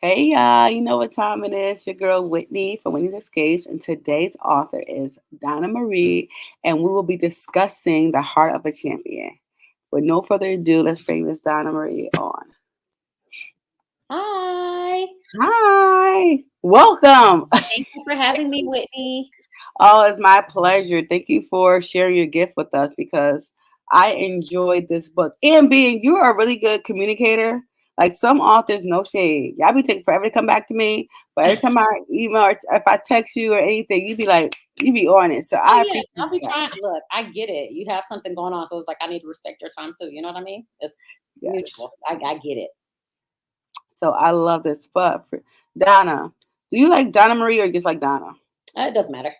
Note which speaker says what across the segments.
Speaker 1: Hey y'all, you know what time it is? Your girl Whitney from Whitney's Escapes, and today's author is Donna Marie, and we will be discussing The Heart of a Champion. With no further ado, let's bring Miss Donna Marie on.
Speaker 2: Hi.
Speaker 1: Hi, welcome.
Speaker 2: Thank you for having me, Whitney.
Speaker 1: Oh, it's my pleasure. Thank you for sharing your gift with us because I enjoyed this book. And being you are a really good communicator. Like some authors, no shade. Y'all be taking forever to come back to me. But every time I email or if I text you or anything, you be like, you be on it. So
Speaker 2: Oh
Speaker 1: I
Speaker 2: yeah,
Speaker 1: appreciate
Speaker 2: I'll be
Speaker 1: that.
Speaker 2: trying. Look, I get it. You have something going on, so it's like I need to respect your time too. You know what I mean? It's
Speaker 1: Yes.
Speaker 2: mutual. I get it.
Speaker 1: So I love this. But for Donna, do you like Donna Marie or just like Donna?
Speaker 2: It doesn't matter.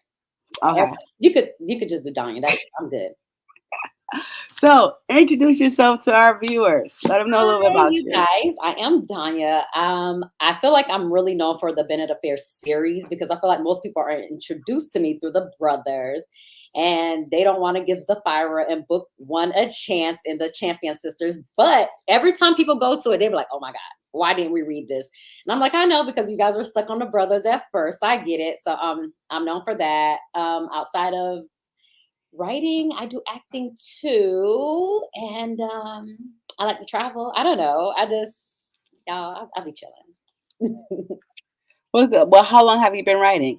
Speaker 1: Okay.
Speaker 2: You could just do Donnia. I'm good.
Speaker 1: So introduce yourself to our viewers. Let them know a little bit
Speaker 2: Hi,
Speaker 1: about
Speaker 2: you
Speaker 1: you.
Speaker 2: guys. I am Donnia. I feel like I'm really known for the Bennett Affair series because I feel like most people are introduced to me through the brothers, and they don't want to give Sapphira and Book One a chance in the Champion Sisters. But every time people go to it, they're like, "Oh my God, why didn't we read this?" And I'm like, "I know because you guys were stuck on the brothers at first. I get it." So I'm known for that. Outside of writing, I do acting too, and I like to travel. I don't know. I just, y'all, I'll be chilling.
Speaker 1: Well, good. Well, how long have you been writing?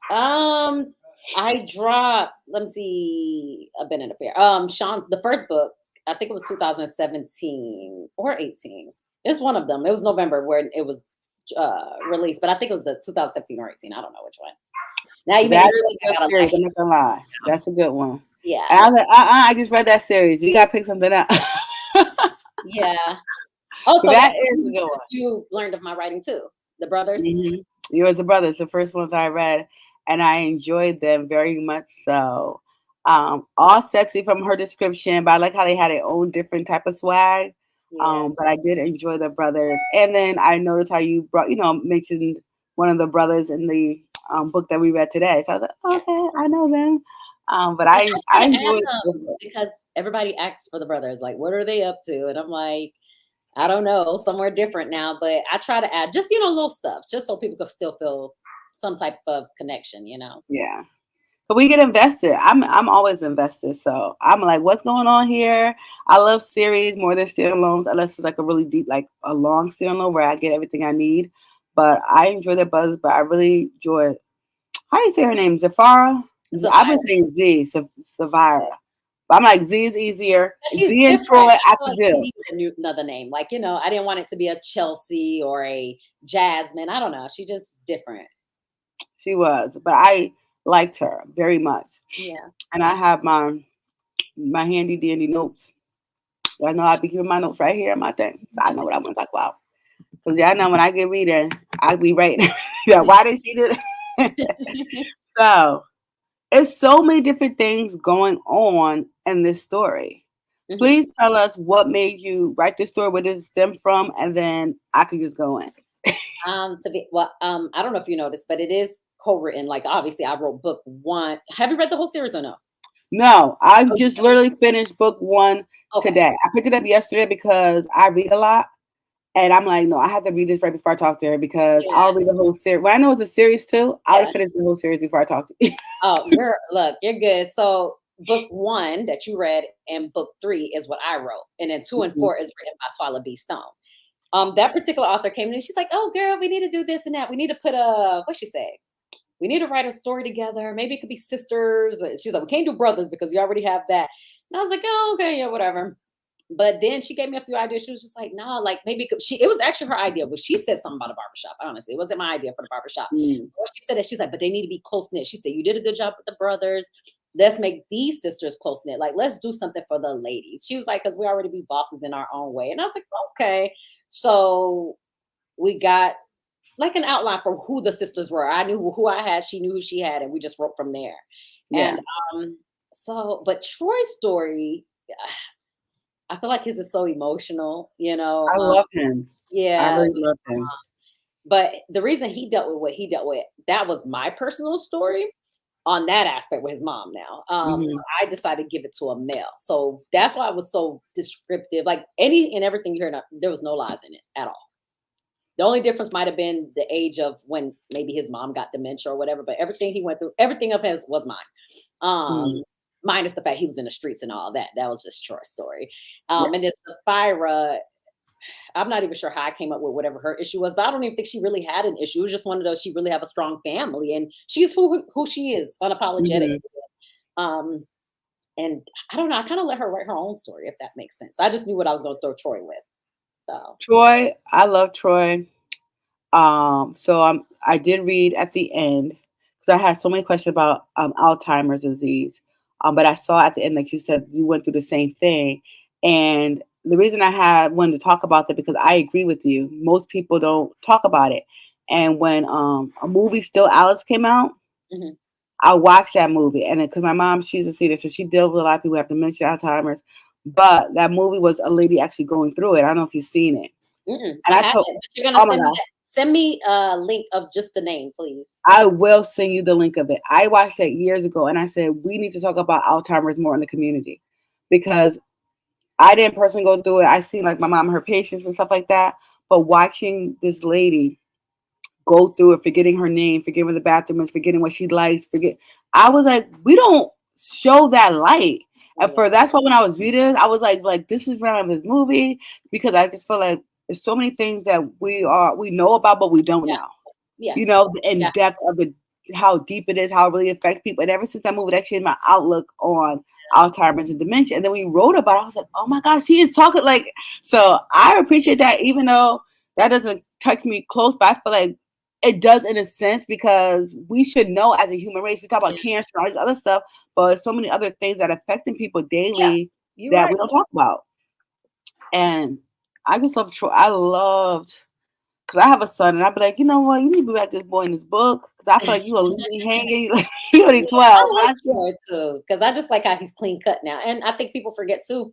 Speaker 2: um, I dropped. Let me see. I've been in a fair. Sean, the first book, I think it was 2017 or 18. It's one of them. It was November where it was released, but I think it was the 2017 or 18. I don't know which one. Now you made
Speaker 1: That
Speaker 2: me feel
Speaker 1: is a
Speaker 2: like
Speaker 1: good
Speaker 2: I got a
Speaker 1: series. I'm
Speaker 2: lecture.
Speaker 1: not gonna lie. That's a good one. And
Speaker 2: Yeah,
Speaker 1: I was like, I just read that series. We gotta pick something up.
Speaker 2: yeah. Oh, so
Speaker 1: That
Speaker 2: that's
Speaker 1: is a good one.
Speaker 2: you learned of my writing too. The brothers.
Speaker 1: Yours and Brothers, the first ones I read, and I enjoyed them very much so. All sexy from her description, but I like how they had their own different type of swag.
Speaker 2: Yeah.
Speaker 1: But I did enjoy the brothers, and then I noticed how you mentioned one of the brothers in the book that we read today. So I was
Speaker 2: Yeah.
Speaker 1: like, okay, I know them. But
Speaker 2: And I
Speaker 1: I
Speaker 2: try to add
Speaker 1: enjoyed the
Speaker 2: them
Speaker 1: book.
Speaker 2: because everybody asks for the brothers, like, what are they up to? And I'm like, I don't know, somewhere different now. But I try to add just, little stuff, just so people can still feel some type of connection.
Speaker 1: Yeah. So we get invested. I'm always invested. So I'm like, what's going on here? I love series more than standalones, unless it's like a really deep, like a long standalone where I get everything I need. But I enjoy the buzz. But I really enjoy. How do you say her name? Zafara. I've been
Speaker 2: Sapphira.
Speaker 1: saying Z, Savira. But I'm like Z is easier.
Speaker 2: She's
Speaker 1: Z and
Speaker 2: different.
Speaker 1: Troy
Speaker 2: I
Speaker 1: I
Speaker 2: feel
Speaker 1: could
Speaker 2: like she
Speaker 1: do.
Speaker 2: needed another name. Like, I didn't want it to be a Chelsea or a Jasmine. I don't know. She just different.
Speaker 1: She was, but I liked her very much.
Speaker 2: Yeah.
Speaker 1: And I have my handy dandy notes. I know I'd be giving my notes right here in my thing. So I know what I want to talk about. Because y'all know when I get reading, I be right. Yeah, why did she do that? So it's so many different things going on in this story.
Speaker 2: Mhm.
Speaker 1: Please tell us what made you write this story, where did it stem from, and then I can just go in.
Speaker 2: I don't know if you noticed, but it is co-written. Like, obviously, I wrote book one. Have you read the whole series or no?
Speaker 1: No, I
Speaker 2: Oh,
Speaker 1: just literally finished book one
Speaker 2: okay.
Speaker 1: today. I picked it up yesterday because I read a lot. And I'm like, no, I have to read this right before I talk to her because
Speaker 2: Yeah,
Speaker 1: I'll read the whole series. When I know it's a series too, I would
Speaker 2: yeah.
Speaker 1: have finished the whole series before I talk to you.
Speaker 2: Oh, look, you're good. So, book one that you read and book three is what I wrote, and then two and four is written by Twyla B. Stone. That particular author came to me. She's like, "Oh, girl, we need to do this and that. We need to put a what she say? We need to write a story together. Maybe it could be sisters." She's like, "We can't do brothers because you already have that." And I was like, "Oh, okay, yeah, whatever." But then she gave me a few ideas. She was just like, "Nah, like maybe it was actually her idea, but she said something about a barbershop. Honestly, it wasn't my idea for the barbershop.
Speaker 1: Mm,
Speaker 2: What she said is she's like, but they need to be close knit. She said, you did a good job with the brothers. Let's make these sisters close knit. Like, let's do something for the ladies. She was like, because we already be bosses in our own way. And I was like, okay. So we got like an outline for who the sisters were. I knew who I had, she knew who she had, and we just wrote from there.
Speaker 1: yeah,
Speaker 2: And but Troy's story, I feel like his is so emotional,
Speaker 1: I love him. I
Speaker 2: yeah.
Speaker 1: really love him.
Speaker 2: But the reason he dealt with what he dealt with, that was my personal story on that aspect with his mom now. So
Speaker 1: Hmm.
Speaker 2: I decided to give it to a male. So that's why I was so descriptive. Like any and everything you heard, there was no lies in it at all. The only difference might have been the age of when maybe his mom got dementia or whatever, but everything he went through, everything of his was mine.
Speaker 1: Mm,
Speaker 2: Minus the fact he was in the streets and all that. That was just short story.
Speaker 1: yeah.
Speaker 2: And then Sapphira, I'm not even sure how I came up with whatever her issue was, but I don't even think she really had an issue. It was just one of those, she really have a strong family and she's who she is, unapologetic.
Speaker 1: Mhm.
Speaker 2: Um, and I don't know, I kind of let her write her own story, if that makes sense. I just knew what I was going to throw Troy with. So,
Speaker 1: Troy, I love Troy. So I did read at the end because I had so many questions about Alzheimer's disease. But I saw at the end, like you said, you went through the same thing. And the reason I had wanted to talk about that because I agree with you. Most people don't talk about it. And when a movie Still Alice came out,
Speaker 2: mhm.
Speaker 1: I watched that movie, and because my mom, she's a theater, so she deals with a lot of people who have dementia, Alzheimer's. But that movie was a lady actually going through it. I don't know if you've seen it.
Speaker 2: I
Speaker 1: And I
Speaker 2: haven't,
Speaker 1: told,
Speaker 2: but you're gonna
Speaker 1: oh my
Speaker 2: send me
Speaker 1: god,
Speaker 2: that. Send me a link of just the name, please.
Speaker 1: I will send you the link of it. I watched that years ago, and I said we need to talk about Alzheimer's more in the community because I didn't personally go through it. I seen like my mom, her patients and stuff like that. But watching this lady go through it, forgetting her name, forgetting the bathroom is, forgetting what she likes, forget. I was like, we don't show that light. And
Speaker 2: Yeah,
Speaker 1: for that's why when I was reading, I was like this is from this movie because I just feel like there's so many things that we know about but we don't
Speaker 2: yeah,
Speaker 1: know.
Speaker 2: yeah,
Speaker 1: You know, the in
Speaker 2: yeah,
Speaker 1: depth of the how deep it is, how it really affects people. And ever since that movie, that changed my outlook on Alzheimer's and dementia. And then when we wrote about it, I was like, oh my gosh, she is talking like so I appreciate that even though that doesn't touch me close, but I feel like it does in a sense because we should know as a human race. We talk about
Speaker 2: yeah,
Speaker 1: cancer and all this other stuff, but there's so many other things that affecting people
Speaker 2: yeah.
Speaker 1: daily
Speaker 2: You're
Speaker 1: that
Speaker 2: right.
Speaker 1: we don't talk about. And I just love Troy. I loved because I have a son, and I'd be like, you know what, you need to be back this boy in this book because I feel like you are leaving hanging. Like you only
Speaker 2: Yeah,
Speaker 1: 12.
Speaker 2: I like
Speaker 1: I said,
Speaker 2: Troy too because I just like how he's clean cut now, and I think people forget too.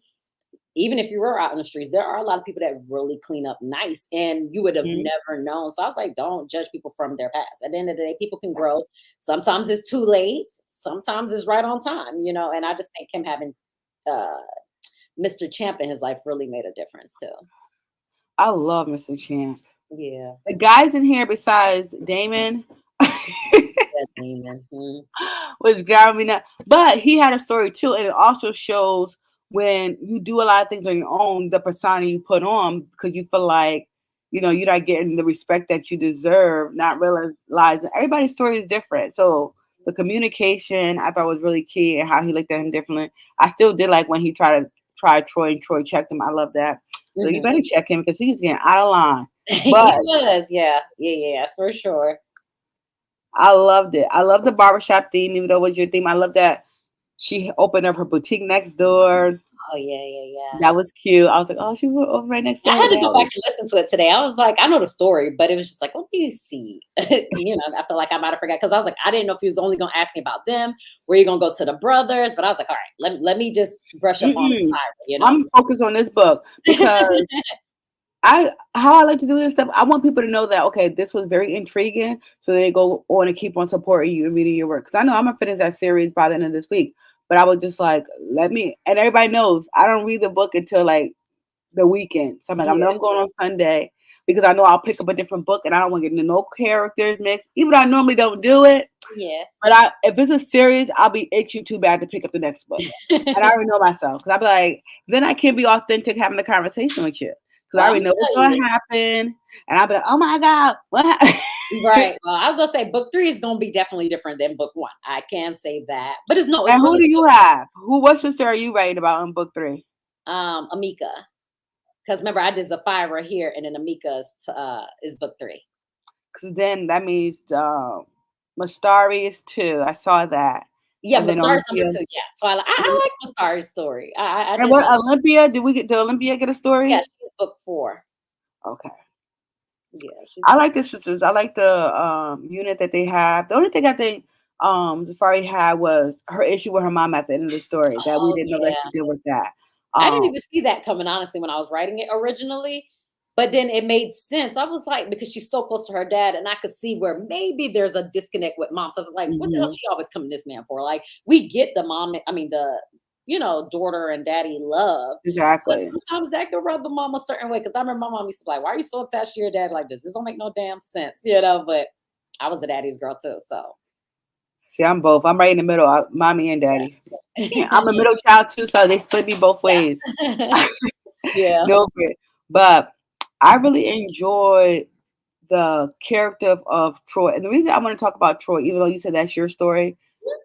Speaker 2: Even if you were out in the streets, there are a lot of people that really clean up nice, and you would have
Speaker 1: "Mhm,
Speaker 2: never known. So I was like, don't judge people from their past. At the end of the day, people can grow. Sometimes it's too late. Sometimes it's right on time. And I just think him having uh, Mr. Champ in his life really made a difference too.
Speaker 1: I love Mr. Champ.
Speaker 2: Yeah,
Speaker 1: The guys in here besides Damon
Speaker 2: that demon. Mhm.
Speaker 1: was driving me nuts. But he had a story too, and it also shows when you do a lot of things on your own, the persona you put on because you feel like you're not getting the respect that you deserve, not realizing everybody's story is different. So the communication I thought was really key and how he looked at him differently. I still did like when he tried to try Troy and Troy checked him. I love that. So you
Speaker 2: Mhm.
Speaker 1: better check him because he's getting out of line.
Speaker 2: He
Speaker 1: But
Speaker 2: was, yeah, yeah, yeah, for sure.
Speaker 1: I loved it. I love the barbershop theme, even though it was your theme. I love that she opened up her boutique next door.
Speaker 2: Oh yeah, yeah, yeah.
Speaker 1: That was cute. I was like, oh, she was over right next to
Speaker 2: I
Speaker 1: her
Speaker 2: had to go back
Speaker 1: daddy.
Speaker 2: and listen to it today. I was like, I know the story, but it was just like, let me see. I feel like I might have forgot because I was like, I didn't know if he was only going to ask me about them. Were you going to go to the brothers? But I was like, all right, let me just brush up on
Speaker 1: Mm-mm.
Speaker 2: Sapphira.
Speaker 1: I'm focused on this book because how I like to do this stuff. I want people to know that okay, this was very intriguing, so they go on and keep on supporting you and reading your work. Because I know I'm gonna finish that series by the end of this week, but I was just like, let me. And everybody knows I don't read the book until like the weekend. So I'm like, I know
Speaker 2: Yeah,
Speaker 1: I'm going on Sunday because I know I'll pick up a different book and I don't want to get into no characters mixed. Even though I normally don't do it,
Speaker 2: yeah.
Speaker 1: but if it's a series, I'll be itching too bad to pick up the next book. And I already know myself because I'll be like, then I can't be authentic having a conversation with you because I
Speaker 2: Well, I'm
Speaker 1: already
Speaker 2: gonna
Speaker 1: know what's
Speaker 2: tell
Speaker 1: going
Speaker 2: you.
Speaker 1: to happen. And I'll be like, oh my God, what happened?
Speaker 2: Right. Well, I was gonna say book three is gonna be definitely different than book one. I can say that. But it's
Speaker 1: And who
Speaker 2: really
Speaker 1: do you
Speaker 2: still
Speaker 1: have? What sister are you writing about in book three?
Speaker 2: Amika. Because remember, I did Sapphira here, and then Amika's is book three.
Speaker 1: Because then that means Mastari is two. I saw that.
Speaker 2: Yeah,
Speaker 1: And then
Speaker 2: Mastar's number
Speaker 1: Olympia.
Speaker 2: two. Yeah. So I like Mastar's story. I
Speaker 1: And
Speaker 2: did
Speaker 1: what
Speaker 2: like.
Speaker 1: Olympia? Did Olympia get a
Speaker 2: Yeah,
Speaker 1: story?
Speaker 2: she's book four.
Speaker 1: Okay.
Speaker 2: Yeah, she's
Speaker 1: I
Speaker 2: book.
Speaker 1: like the sisters. I like the unit that they have. The only thing I think Zafari had was her issue with her mom at the end of the story that we
Speaker 2: Oh
Speaker 1: didn't know that
Speaker 2: yeah,
Speaker 1: she did with that.
Speaker 2: I didn't
Speaker 1: Um
Speaker 2: even see that coming honestly when I was writing it originally. But then it made sense. I was like, because she's so close to her dad, and I could see where maybe there's a disconnect with mom. So I was like, what the hell
Speaker 1: mhm.
Speaker 2: she always coming to this man for? Like, we get the mom, I mean daughter and daddy love. But
Speaker 1: Exactly.
Speaker 2: sometimes that can rub the mom a certain way. Because I remember my mom used to be like, "Why are you so attached to your dad like this? This don't make no damn sense," But I was a daddy's girl too, so
Speaker 1: See, I'm both. I'm right in the middle, mommy and daddy. Yeah, I'm a
Speaker 2: yeah.
Speaker 1: middle child too, so they split me both ways.
Speaker 2: Yeah.
Speaker 1: No, but I really enjoyed the character of Troy. And the reason I want to talk about Troy, even though you said that's your story,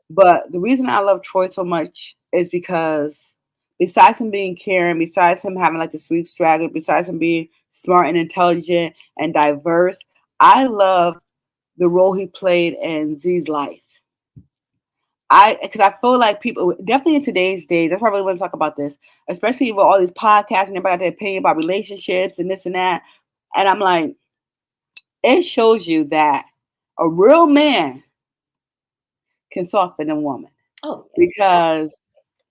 Speaker 1: but the reason I love Troy so much is because besides him being caring, besides him having like the sweet swagger, besides him being smart and intelligent and diverse, I love the role he played in Z's life. Because I feel like people definitely in today's day, that's why I really want to talk about this, especially with all these podcasts and everybody got their opinion about relationships and this and that. And I'm like, it shows you that a real man can soften a woman
Speaker 2: Oh, yeah.
Speaker 1: because
Speaker 2: Absolutely.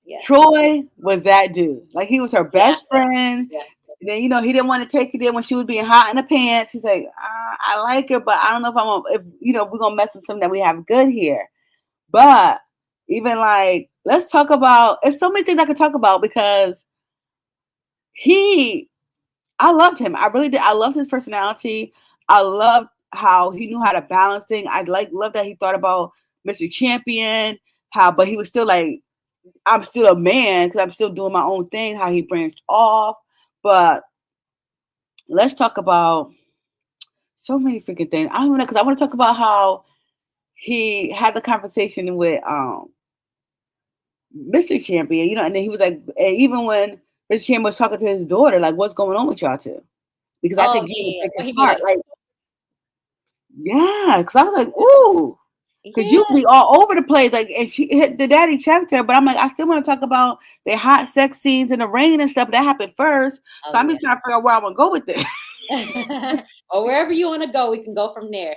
Speaker 2: Yeah.
Speaker 1: Troy was that dude. Like he was her
Speaker 2: Yeah.
Speaker 1: best friend.
Speaker 2: Yeah.
Speaker 1: And then he didn't want to take it in when she was being hot in the pants. He's like, I like her, but I don't know if we're gonna mess with something that we have good here. But even like, let's talk about. There's so many things I could talk about because he I loved him. I really did. I loved his personality. I loved how he knew how to balance things. Love that he thought about Mr. Champion, but he was still like, I'm still a man because I'm still doing my own thing, how he branched off. But let's talk about so many freaking things. I don't know, because I want to talk about how he had the conversation with Mr. Champion, and then he was like, and even when Mr. Champion was talking to his daughter, like, what's going on with y'all two? Because I
Speaker 2: Oh
Speaker 1: think you would
Speaker 2: yeah.
Speaker 1: break
Speaker 2: When
Speaker 1: his
Speaker 2: he made
Speaker 1: heart.
Speaker 2: it.
Speaker 1: Like, yeah, because I was like, ooh, because you
Speaker 2: Yeah.
Speaker 1: be all over the place. Like, and she hit the daddy checked her, but I'm like, I still want to talk about the hot sex scenes in the rain and stuff that happened first.
Speaker 2: Oh
Speaker 1: So I'm
Speaker 2: yeah.
Speaker 1: just trying to figure out where I want to go with this.
Speaker 2: Or wherever you want to go, we can go from there.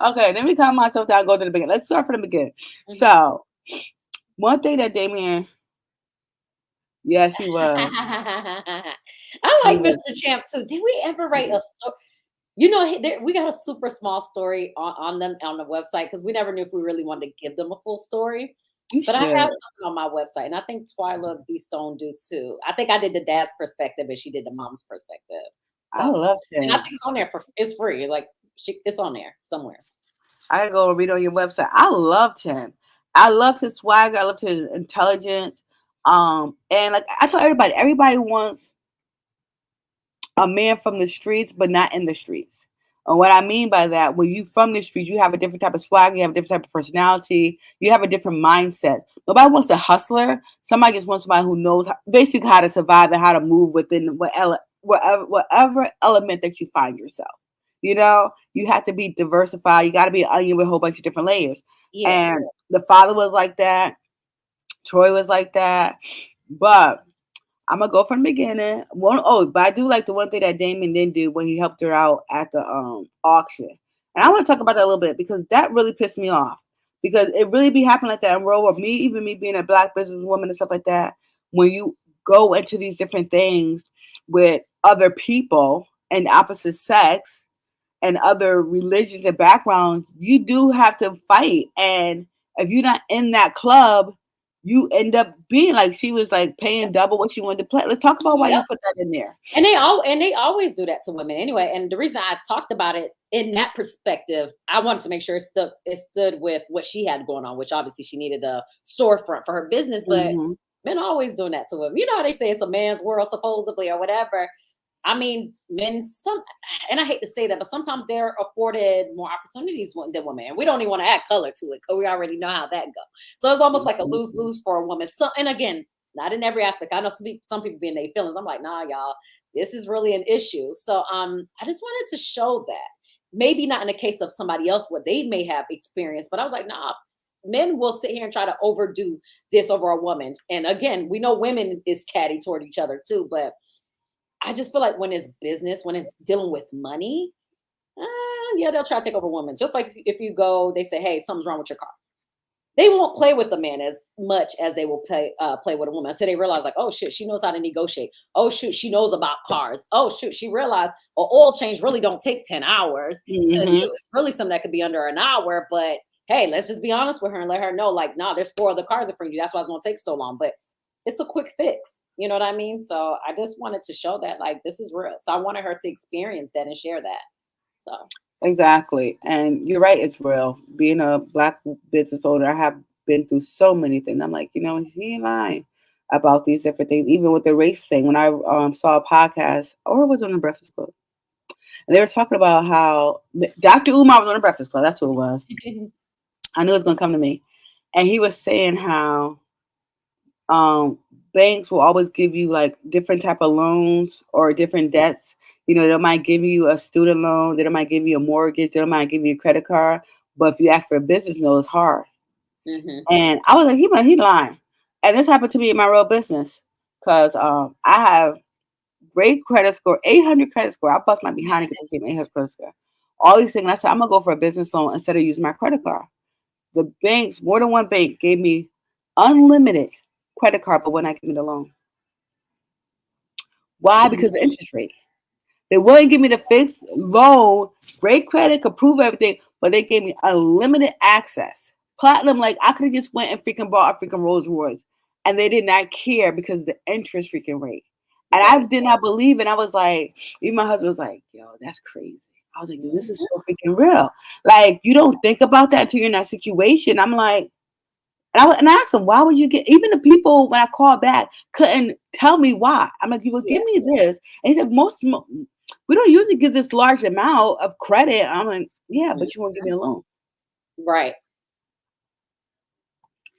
Speaker 1: Okay, let me calm myself down. Go to the beginning. Let's start from the beginning.
Speaker 2: Mhm.
Speaker 1: So one thing that Damien, yes, he was.
Speaker 2: I
Speaker 1: He
Speaker 2: like
Speaker 1: was.
Speaker 2: Mr. Champ too. Did we ever write a story? We got a super small story on them on the website because we never knew if we really wanted to give them a full story.
Speaker 1: You
Speaker 2: But I
Speaker 1: should.
Speaker 2: have something on my website, and I think Twyla B. Stone do too. I think I did the dad's perspective, and she did the mom's perspective.
Speaker 1: I
Speaker 2: So,
Speaker 1: loved
Speaker 2: and I
Speaker 1: him.
Speaker 2: think it's on there for it's free. Like it's on there somewhere.
Speaker 1: I gotta go read on your website. I loved him. I loved his swagger. I loved his intelligence. And like I tell everybody, everybody wants a man from the streets, but not in the streets. And what I mean by that, when you from the streets, you have a different type of swag, you have a different type of personality, you have a different mindset. Nobody wants a hustler. Somebody just wants somebody who knows basically how to survive and how to move within whatever element that you find yourself. You have to be diversified. You got to be an onion with a whole bunch of different layers.
Speaker 2: Yeah.
Speaker 1: And the father was like that. Troy was like that. But I'm gonna go from the beginning. But I do like the one thing that Damon didn't do when he helped her out at the auction. And I want to talk about that a little bit because that really pissed me off. Because it really be happening like that in real world. Me being a black businesswoman and stuff like that, when you go into these different things with other people and opposite sex and other religions and backgrounds, you do have to fight. And if you're not in that club, you end up being like she was like paying double what she wanted to play. Let's talk about why
Speaker 2: Yep.
Speaker 1: you put that in there.
Speaker 2: And they always do that to women anyway. And the reason I talked about it in that perspective, I wanted to make sure it stood with what she had going on, which obviously she needed a storefront for her business. But
Speaker 1: Hmm.
Speaker 2: men always doing that to women. You know how they say it's a man's world supposedly or whatever. I mean, men and I hate to say that, but sometimes they're afforded more opportunities than women. And we don't even want to add color to it because we already know how that goes. So it's almost like a lose lose for a woman. So, and again, not in every aspect. I know some people be in their feelings. I'm like, nah, y'all, this is really an issue. So I just wanted to show that. Maybe not in the case of somebody else what they may have experienced, but I was like, nah, men will sit here and try to overdo this over a woman. And again, we know women is catty toward each other too, but I just feel like when it's business, when it's dealing with money, yeah, they'll try to take over women. Just like if you go, they say, hey, something's wrong with your car. They won't play with the man as much as they will play with a woman until they realize, like, oh shit, she knows how to negotiate. Oh shoot, she knows about cars. Oh shoot, she realized an oil change really don't take 10 hours to do.
Speaker 1: Hmm.
Speaker 2: It's really something that could be under an hour. But hey, let's just be honest with her and let her know, like, nah, there's four other cars in front of you. That's why it's gonna take so long. But it's a quick fix. You know what I mean? So I just wanted to show that like this is real. So I wanted her to experience that and share that. So
Speaker 1: Exactly. And you're right, it's real. Being a black business owner, I have been through so many things. I'm like, she ain't lying about these different things. Even with the race thing, when I saw a podcast, or it was on the Breakfast Club, and they were talking about how Dr. Umar was on the Breakfast Club. That's who it was. I knew it was going to come to me. And he was saying how um, banks will always give you like different type of loans or different debts. They might give you a student loan, they might give you a mortgage, they might give you a credit card. But if you ask for a business loan, it's hard.
Speaker 2: hmm
Speaker 1: And I was like, he lying. And this happened to me in my real business because I have great credit score, 800 credit score. I bust my behind to get 800 credit score. All these things. I said, I'm gonna go for a business loan instead of using my credit card. The banks, more than one bank, gave me unlimited credit card, but would not give me the loan. Why? Because of the interest rate. They wouldn't give me the fixed loan, great credit, could prove everything, but they gave me unlimited access. Platinum, like I could have just went and freaking bought a freaking Rolls Royce, and they did not care because of the interest freaking rate. And I
Speaker 2: Right.
Speaker 1: did not believe it. I was like, even my husband was like, "Yo, that's crazy." I was like, "Yo, this is
Speaker 2: Mhm.
Speaker 1: so freaking real." Like you don't think about that until you're in that situation. I'm like, and I asked him, why would you get, even the people when I called back couldn't tell me why. I'm like, you will
Speaker 2: Yeah.
Speaker 1: give me this. And he said, we don't usually give this large amount of credit. I'm like, yeah,
Speaker 2: Mhm.
Speaker 1: but you won't give me a loan.
Speaker 2: Right.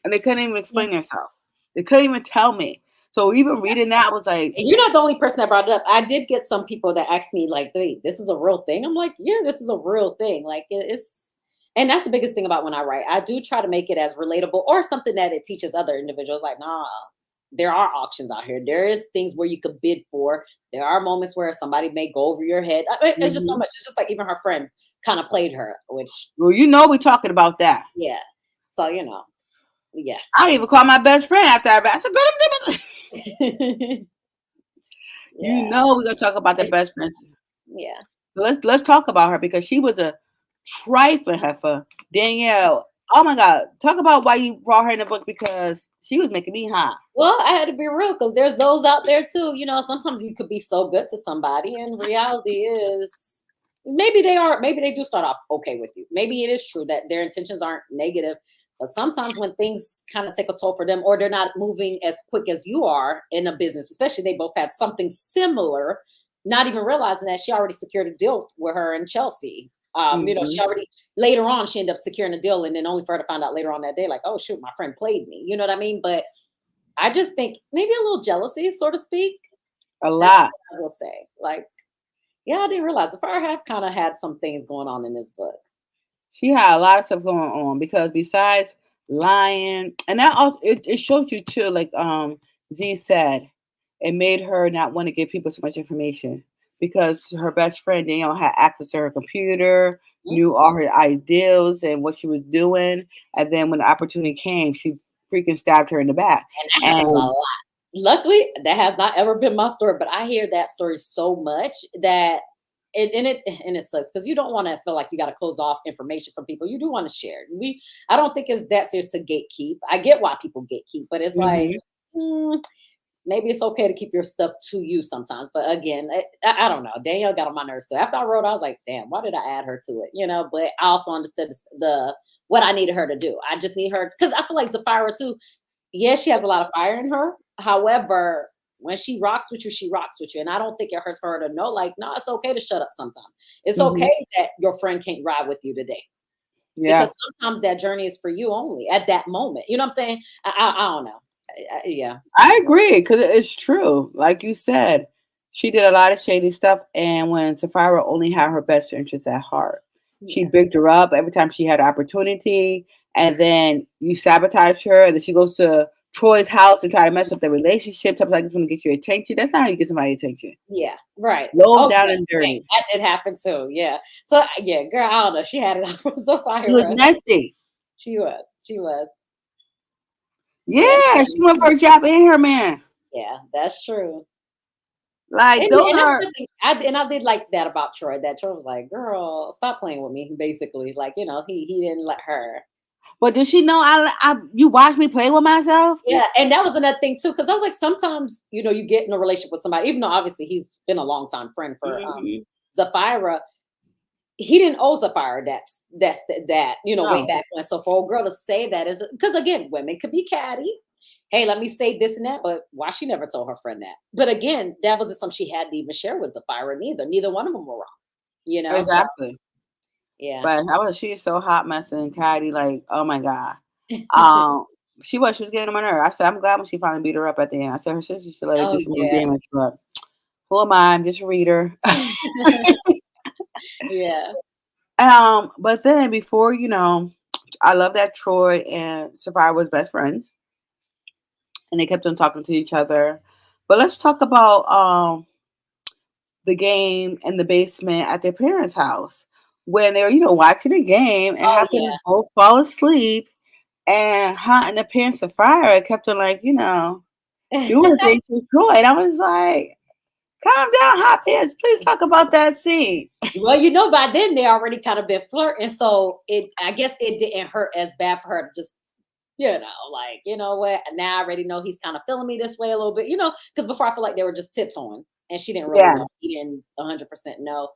Speaker 1: And they couldn't even
Speaker 2: Yeah.
Speaker 1: explain themselves. They couldn't even tell me. So even reading that, I was like,
Speaker 2: And you're not the only person that brought it up. I did get some people that asked me, like, "Wait, this is a real thing?" I'm like, "Yeah, this is a real thing." Like, it's, and that's the biggest thing about when I write. I do try to make it as relatable or something that it teaches other individuals. Like, nah, there are auctions out here. There is things where you could bid for. There are moments where somebody may go over your head. I mean, it's just so
Speaker 1: mhm.
Speaker 2: much. It's just like even her friend kind of played her, which
Speaker 1: Well, we're talking about that.
Speaker 2: yeah. So yeah.
Speaker 1: I even called my best friend after I said, girl,
Speaker 2: Yeah.
Speaker 1: we're gonna talk about the
Speaker 2: It-
Speaker 1: best friends.
Speaker 2: yeah.
Speaker 1: Let's talk about her because she was a trifling heifer. Danielle, oh my God, talk about why you brought her in the book because she was making me high.
Speaker 2: Well, I had to be real because there's those out there too. Sometimes you could be so good to somebody, and reality is maybe they do start off okay with you. Maybe it is true that their intentions aren't negative, but sometimes when things kind of take a toll for them, or they're not moving as quick as you are in a business, especially they both had something similar, not even realizing that she already secured a deal with her in Chelsea. She
Speaker 1: Hmm.
Speaker 2: already later on she ended up securing a deal, and then only for her to find out later on that day, like, oh shoot, my friend played me. You know what I mean? But I just think maybe a little jealousy, so to speak.
Speaker 1: A
Speaker 2: That's
Speaker 1: lot.
Speaker 2: what I will say. Like, yeah, I didn't realize the fire have kind of had some things going on in this book.
Speaker 1: She had a lot of stuff going on because besides lying, and that also it shows you too, like Z said, it made her not want to give people so much information because her best friend Danielle had access to her computer,
Speaker 2: Mhm.
Speaker 1: knew all her ideals and what she was doing, and then when the opportunity came, she freaking stabbed her in the back.
Speaker 2: And that happens a
Speaker 1: And
Speaker 2: lot. Luckily, that has not ever been my story, but I hear that story so much that it sucks because you don't want to feel like you got to close off information from people. You do want to share. I don't think it's that serious to gatekeep. I get why people gatekeep, but it's like
Speaker 1: mhm.
Speaker 2: mm, maybe it's okay to keep your stuff to you sometimes. But again, I don't know. Danielle got on my nerves. So after I wrote, I was like, damn, why did I add her to it? But I also understood the what I needed her to do. I just need her because I feel like Zafira too. Yes, she has a lot of fire in her. However, when she rocks with you, she rocks with you. And I don't think it hurts for her to know, like, no, it's okay to shut up sometimes. It's
Speaker 1: Mhm.
Speaker 2: okay that your friend can't ride with you today.
Speaker 1: Yeah.
Speaker 2: Because sometimes that journey is for you only at that moment. You know what I'm saying? I don't know. Yeah.
Speaker 1: I agree because it's true. Like you said, she did a lot of shady stuff, and when Sapphira only had her best interest at heart, she
Speaker 2: Yeah.
Speaker 1: bigged her up every time she had opportunity, and then you sabotage her, and then she goes to Troy's house and try to mess up the relationship. Sometimes like it's going to get your attention. That's not how you get somebody attention.
Speaker 2: Yeah, right.
Speaker 1: Low down
Speaker 2: Okay,
Speaker 1: and
Speaker 2: dang,
Speaker 1: dirty.
Speaker 2: that did happen too. Yeah. So yeah, girl, I don't know. She had it out for
Speaker 1: She was
Speaker 2: Sapphira.
Speaker 1: messy.
Speaker 2: She was. She was. That is
Speaker 1: Yeah, she
Speaker 2: true.
Speaker 1: went for a job in her man.
Speaker 2: Yeah, that's true.
Speaker 1: Like those
Speaker 2: And that's
Speaker 1: are.
Speaker 2: the thing. I did like that about Troy. That Troy was like, "Girl, stop playing with me." Basically, like he didn't let her.
Speaker 1: But does she know you watch me play with myself?
Speaker 2: Yeah, and that was another thing too, because I was like, sometimes you get in a relationship with somebody, even though obviously he's been a long time friend for
Speaker 1: Mhm.
Speaker 2: Zafira. He didn't owe Zafira that way
Speaker 1: No.
Speaker 2: back when. So for a girl to say that is because again, women could be catty. Hey, let me say this and that, but why she never told her friend that? But again, that wasn't something she had to even share with Zafira neither. Neither one of them were wrong. So
Speaker 1: Exactly.
Speaker 2: yeah.
Speaker 1: But she's so hot messing Caddy, like, oh my God. Um, she was getting on her. I said, I'm glad when she finally beat her up at the end. I said her sister should let her
Speaker 2: Oh
Speaker 1: do some more
Speaker 2: yeah.
Speaker 1: damage, but who am I? I'm just a reader.
Speaker 2: Yeah.
Speaker 1: But then before, I love that Troy and Sapphire was best friends and they kept on talking to each other. But let's talk about the game in the basement at their parents' house when they were, watching the game and
Speaker 2: Oh
Speaker 1: happened to both fall asleep. And Hot and the Pants of Fire kept on like, doing
Speaker 2: yeah.
Speaker 1: things to Troy. And I was like, calm down, Hot Pants. Please talk about that scene.
Speaker 2: Well, by then they already kind of been flirting, so I guess it didn't hurt as bad for her to just, like, you know what? Now I already know he's kind of feeling me this way a little bit, because before I feel like they were just tips on, and she didn't really
Speaker 1: Yeah,
Speaker 2: know. He didn't 100% know,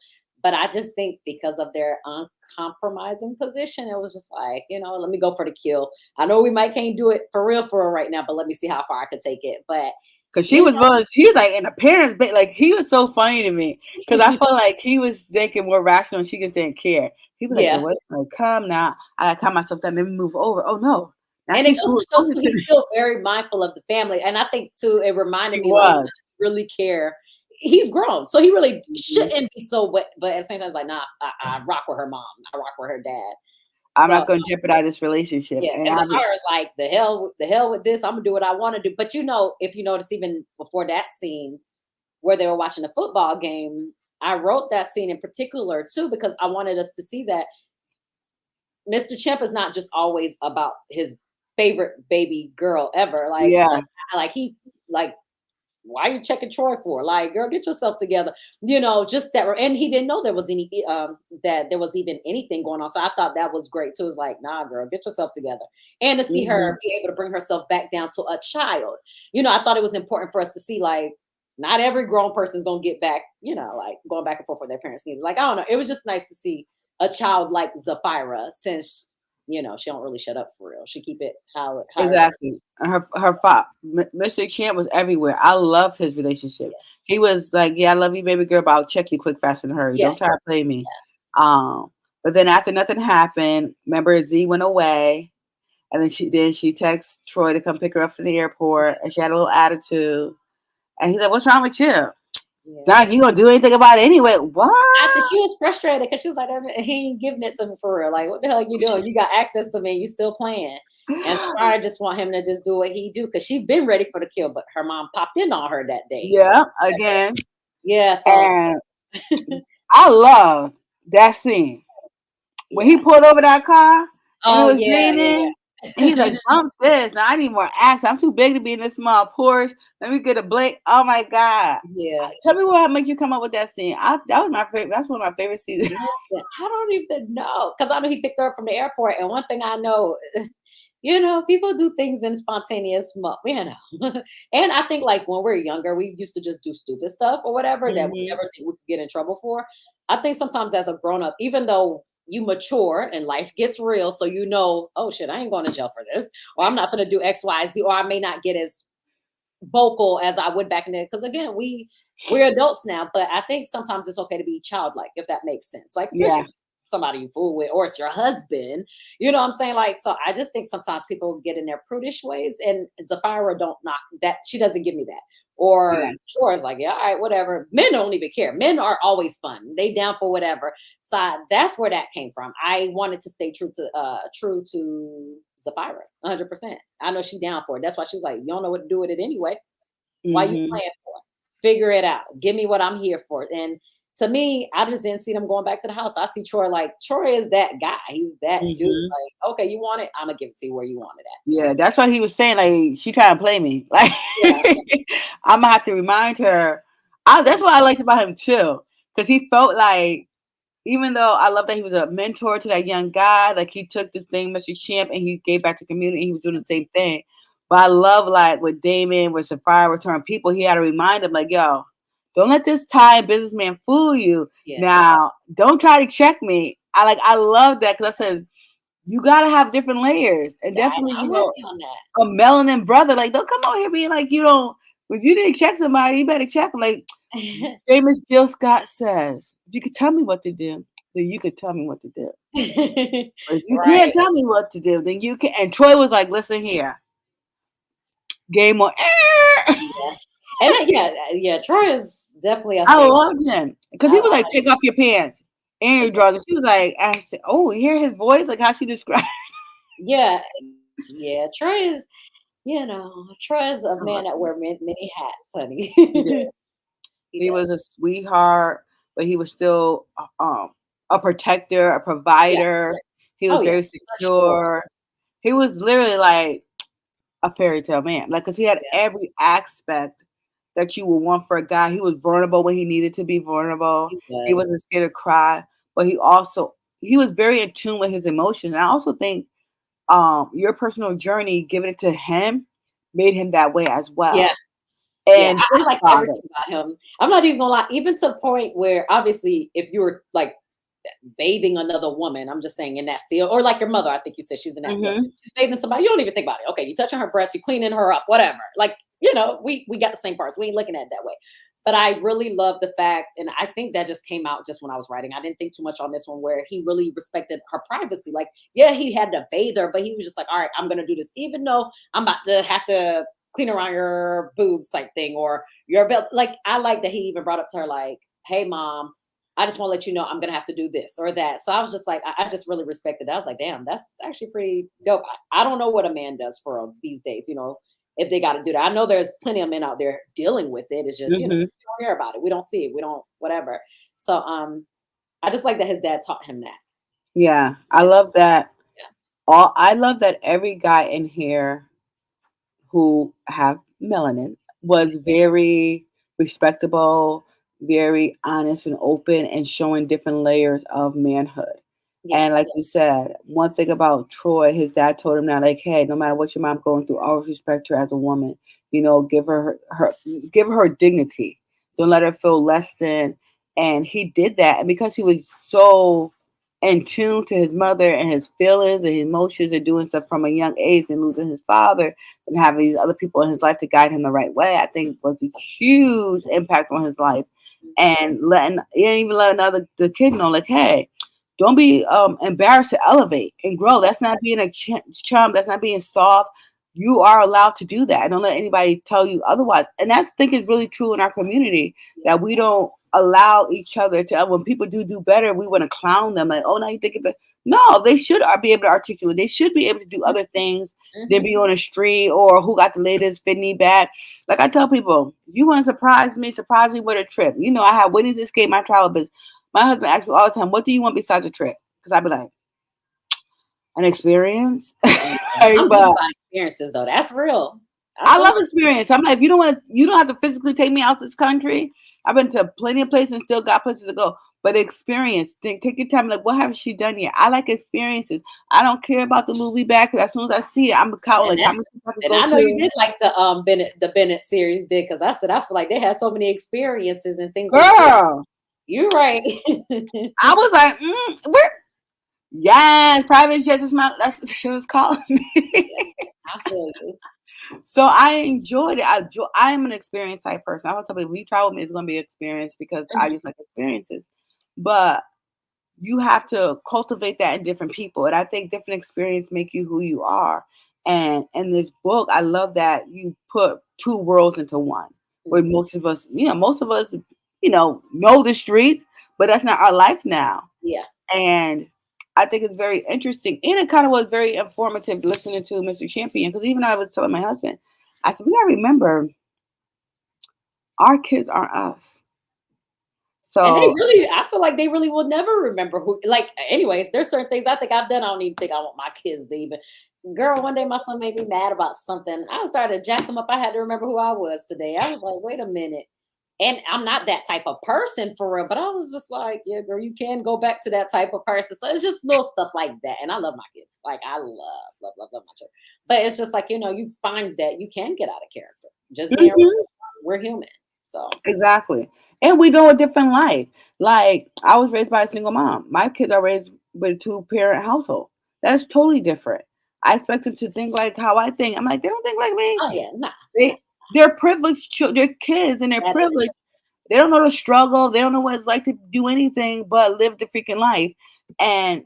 Speaker 2: but I just think because of their uncompromising position, it was just like, let me go for the kill. I know we might can't do it for real right now, but let me see how far I could take it. But
Speaker 1: because she
Speaker 2: you
Speaker 1: was willing. She was like in the parents' bed. Like he was so funny to me because I
Speaker 2: know,
Speaker 1: felt like he was thinking more rational. And she just didn't care. He was like,
Speaker 2: yeah.
Speaker 1: "Yo, what? Like, come now. I gotta calm myself down. Let me move over. Oh no, now
Speaker 2: And it
Speaker 1: she's
Speaker 2: goes to
Speaker 1: screwing
Speaker 2: show
Speaker 1: over
Speaker 2: too,
Speaker 1: to
Speaker 2: he's
Speaker 1: me."
Speaker 2: still very mindful of the family. And I think too, it reminded
Speaker 1: She
Speaker 2: me like,
Speaker 1: was.
Speaker 2: really care. He's grown, so he really
Speaker 1: Mhm.
Speaker 2: shouldn't be so wet. But at the same time, it's like, nah, I rock with her mom. I rock with her dad.
Speaker 1: I'm
Speaker 2: So
Speaker 1: not going to jeopardize this relationship.
Speaker 2: yeah,
Speaker 1: And
Speaker 2: as
Speaker 1: I,
Speaker 2: a far as like the hell with this, I'm gonna do what I want to do. But if you notice, even before that scene where they were watching the football game, I wrote that scene in particular too because I wanted us to see that Mr. Champ is not just always about his favorite baby girl ever.
Speaker 1: yeah,
Speaker 2: Like he like why are you checking Troy for? Like, girl, get yourself together. Just that. And he didn't know there was that there was even anything going on. So I thought that was great too. It was like, nah, girl, get yourself together. And to see
Speaker 1: hmm
Speaker 2: her be able to bring herself back down to a child. I thought it was important for us to see like not every grown person's gonna get back, like going back and forth with their parents. Like, I don't know. It was just nice to see a child like Zafira, since she don't really shut up for real. She keep it how it is.
Speaker 1: exactly. Mr. Champ was everywhere. I love his relationship.
Speaker 2: Yeah.
Speaker 1: He was like, "Yeah, I love you, baby girl, but I'll check you quick, fast, and hurry.
Speaker 2: Yeah.
Speaker 1: Don't try to play me." But then after nothing happened, remember Z went away, and then she texts Troy to come pick her up from the airport, and she had a little attitude. And he's like, "What's wrong with you?
Speaker 2: Yeah.
Speaker 1: Doc, you gonna do anything about it anyway?" What?
Speaker 2: I think she was frustrated because she was like, he ain't giving it to me for real. Like, what the hell are you doing? You got access to me, you still playing. And Safari just want him to just do what he do because she been ready for the kill, but her mom popped in on her that day.
Speaker 1: Yeah, again.
Speaker 2: Yeah, so
Speaker 1: And I love that scene when he
Speaker 2: yeah.
Speaker 1: pulled over that car and it
Speaker 2: Oh
Speaker 1: was
Speaker 2: yeah,
Speaker 1: raining. And he's
Speaker 2: yeah.
Speaker 1: like, "Bump this. Now I need more action. I'm too big to be in this small Porsche. Let me get a Blake." Oh my God.
Speaker 2: Yeah.
Speaker 1: Tell me what made you come up with that scene. That was my favorite. That's one of my favorite scenes.
Speaker 2: Listen, I don't even know. Because I know he picked her up from the airport. And one thing I know, people do things in spontaneous and I think like when we're younger, we used to just do stupid stuff or whatever that we
Speaker 1: hmm
Speaker 2: never think we could get in trouble for. I think sometimes as a grown up, even though you mature and life gets real, so oh shit, I ain't going to jail for this, or I'm not gonna do XYZ, or I may not get as vocal as I would back in the because again, we're adults now, but I think sometimes it's okay to be childlike, if that makes sense. Like, especially
Speaker 1: Yeah.
Speaker 2: if it's somebody you fool with, or it's your husband. You know what I'm saying? Like, so I just think sometimes people get in their prudish ways, and Zafira don't knock that. She doesn't give me that. Or
Speaker 1: Yeah.
Speaker 2: sure, it's like, yeah, all right, whatever. Men don't even care. Men are always fun. They down for whatever. So that's where that came from. I wanted to stay true to Zafira, 100%. I know she down for it. That's why she was like, you don't know what to do with it anyway. Why you
Speaker 1: hmm
Speaker 2: playing for? Figure it out. Give me what I'm here for. And to me, I just didn't see them going back to the house. I see Troy like Troy is that guy. He's that dude.
Speaker 1: hmm
Speaker 2: Like, okay, you want it? I'm gonna give it to you where you want it at.
Speaker 1: Yeah. That's why he was saying like she trying to play me. Like
Speaker 2: Yeah,
Speaker 1: I'm gonna have to remind her. That's what I liked about him too, because he felt like even though I love that he was a mentor to that young guy, like he took this thing, Mr. Champ, and he gave back to the community. He was doing the same thing. But I love like with Damon, with Sapphire Return People, he had to remind him, like, yo, don't let this Thai businessman fool you.
Speaker 2: Yeah.
Speaker 1: Now, don't try to check me. I love that because I said you gotta have different layers. And
Speaker 2: Yeah,
Speaker 1: definitely,
Speaker 2: I'm with you on
Speaker 1: a melanin brother, like, don't come out here being like you don't if you didn't check somebody, you better check them. Like
Speaker 2: that.
Speaker 1: famous Jill Scott says, if you could tell me what to do, then you could tell me what to do. But if you can't
Speaker 2: Right.
Speaker 1: tell me what to do, then you can. And Troy was like, listen here, game on.
Speaker 2: Yeah. And yeah, Troy is definitely a
Speaker 1: I
Speaker 2: favorite.
Speaker 1: loved him because he
Speaker 2: I
Speaker 1: was like, take off your pants and your
Speaker 2: like
Speaker 1: drawers. And she was like, I said, oh, you hear his voice, like how she described.
Speaker 2: yeah, yeah. Troy is a
Speaker 1: I
Speaker 2: man
Speaker 1: love
Speaker 2: that
Speaker 1: him.
Speaker 2: wear many hats, honey.
Speaker 1: He did.
Speaker 2: He
Speaker 1: He was
Speaker 2: does.
Speaker 1: a sweetheart, but he was still a protector, a
Speaker 2: Yeah.
Speaker 1: provider. He was
Speaker 2: Oh yeah,
Speaker 1: very
Speaker 2: for sure.
Speaker 1: secure. He was literally like a fairy tale man, like because he had
Speaker 2: Yeah,
Speaker 1: every aspect that you would want for a guy. He was vulnerable when he needed to be vulnerable.
Speaker 2: he
Speaker 1: He
Speaker 2: was.
Speaker 1: wasn't scared to cry, but he was very in tune with his emotions. And I also think your personal journey, giving it to him, made him that way as
Speaker 2: Yeah,
Speaker 1: well.
Speaker 2: yeah.
Speaker 1: And
Speaker 2: I
Speaker 1: his
Speaker 2: like
Speaker 1: father.
Speaker 2: everything about him. I'm not even gonna lie, even to the point where obviously if you were like bathing another woman, I'm just saying in that field, or like your mother, I think you said she's in that field.
Speaker 1: Hmm.
Speaker 2: She's bathing somebody, you don't even think about it. Okay, you touching her breast, you cleaning her up, whatever. Like, we got the same parts. We ain't looking at it that way. But I really love the fact, and I think that just came out just when I was writing. I didn't think too much on this one where he really respected her privacy. Like, yeah, he had to bathe her, but he was just like, all right, I'm gonna do this, even though I'm about to have to clean around your boobs type thing or your belt. Like, I like that he even brought up to her, like, hey mom, I just want to let you know I'm gonna have to do this or that. So I was just like, I just really respected that. I was like, damn, that's actually pretty dope. I don't know what a man does for these days, if they got to do that. I know there's plenty of men out there dealing with it. It's just, we
Speaker 1: Hmm.
Speaker 2: don't hear about it. We don't see it. We don't, whatever. So I just like that his dad taught him that.
Speaker 1: Yeah, I
Speaker 2: That
Speaker 1: love that.
Speaker 2: yeah.
Speaker 1: I love that every guy in here who have melanin was very respectable, very honest and open, and showing different layers of manhood.
Speaker 2: Yeah.
Speaker 1: And like you said, one thing about Troy, his dad told him that, like, hey, no matter what your mom's going through, always respect her as a woman. Give give her dignity. Don't let her feel less than. And he did that, and because he was so in tune to his mother and his feelings and his emotions and doing stuff from a young age and losing his father and having these other people in his life to guide him the right way, I think was a huge impact on his life. And even letting the kid know, like, hey, don't be embarrassed to elevate and grow. That's not being a chum. That's not being soft. You are allowed to do that. Don't let anybody tell you otherwise. And that's, I think, is really true in our community
Speaker 2: Yeah.
Speaker 1: that we don't allow each other to. When people do better, we want to clown them like, oh, now you think about. No, they should be able to articulate. They should be able to do other things than
Speaker 2: Hmm.
Speaker 1: be on the street or who got the latest Whitney bag. Like I tell people, you want to surprise me with a trip. I have Whitney's Escape My Travel Business. My husband asks me all the time, what do you want besides a trip? Because I'd be like, an experience.
Speaker 2: Yeah.
Speaker 1: Like,
Speaker 2: I'm big
Speaker 1: but
Speaker 2: about experiences though. That's real. I
Speaker 1: I
Speaker 2: feel
Speaker 1: love experience. I'm like, if you don't have to physically take me out this country. I've been to plenty of places and still got places to go. But experience, take your time. Like, what have she done yet? I like experiences. I don't care about the Louis bag because as soon as I see it, I'm counting
Speaker 2: and
Speaker 1: like how many
Speaker 2: that's
Speaker 1: people I could
Speaker 2: and
Speaker 1: go
Speaker 2: I know you
Speaker 1: to.
Speaker 2: did like the Bennett series did because I said I feel like they had so many experiences and things they did.
Speaker 1: Girl,
Speaker 2: You're right.
Speaker 1: I was like, where? Yes, private jets is my. That's what she was calling me.
Speaker 2: Yeah, I feel you.
Speaker 1: So I enjoyed it. I am an experience type person. I want to tell people, if you travel with me, it's going to be an experience because I
Speaker 2: Mhm.
Speaker 1: just like experiences. But you have to cultivate that in different people, and I think different experiences make you who you are. And in this book, I love that you put two worlds into one. Where
Speaker 2: Mhm.
Speaker 1: most of us, know the streets, but that's not our life now.
Speaker 2: Yeah.
Speaker 1: And I think it's very interesting. And it kind of was very informative listening to Mr. Champion because even I was telling my husband, I said, we got to remember our kids aren't us.
Speaker 2: And they
Speaker 1: So,
Speaker 2: really, I feel like they really will never remember who, like, anyways, there's certain things I think I've done. I don't even think I want my kids to even. Girl, one day my son made me mad about something. I started to jack him up. I had to remember who I was today. I was like, wait a minute. And I'm not that type of person for real, but I was just like, yeah, girl, you can go back to that type of person. So it's just little stuff like that. And I love my kids. Like I love my children. But it's just like, you find that you can get out of character. Just being
Speaker 1: Mhm.
Speaker 2: we're human. So
Speaker 1: Exactly. And we know a different life. Like I was raised by a single mom. My kids are raised with a two-parent household. That's totally different. I expect them to think like how I think. I'm like, they don't think like me.
Speaker 2: oh yeah, nah, nah.
Speaker 1: They're privileged. They're kids, and they're
Speaker 2: That is
Speaker 1: privileged. They don't know the struggle. They don't know what it's like to do anything but live the freaking life. And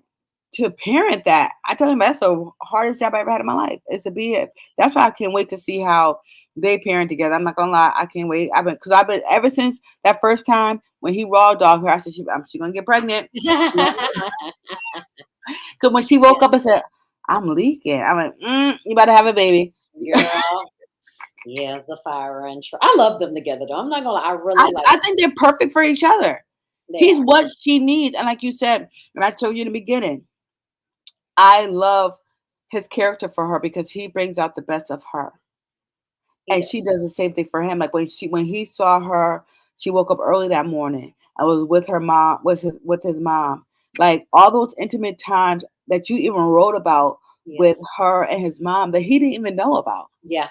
Speaker 1: to parent that, I tell them that's the hardest job I ever had in my life. Is to be it. That's why I can't wait to see how they parent together. I'm not gonna lie, I can't wait. I've been ever since that first time when he raw dogged her. I said she gonna get pregnant. Because when she woke
Speaker 2: yeah,
Speaker 1: up and said, "I'm leaking," I'm like, "You better have a baby."
Speaker 2: girl. Yeah, Zafira and I love them together though. I'm not gonna lie, I
Speaker 1: I,
Speaker 2: really like
Speaker 1: I think they're perfect for each other.
Speaker 2: they
Speaker 1: He's
Speaker 2: are.
Speaker 1: what she needs, and like you said, and I told you in the beginning, I love his character for her because he brings out the best of her.
Speaker 2: He
Speaker 1: And
Speaker 2: does.
Speaker 1: she does the same thing for him. Like when he saw her, she woke up early that morning and was with her mom, with his mom. Like all those intimate times that you even wrote about
Speaker 2: Yeah.
Speaker 1: with her and his mom that he didn't even know about.
Speaker 2: Yeah,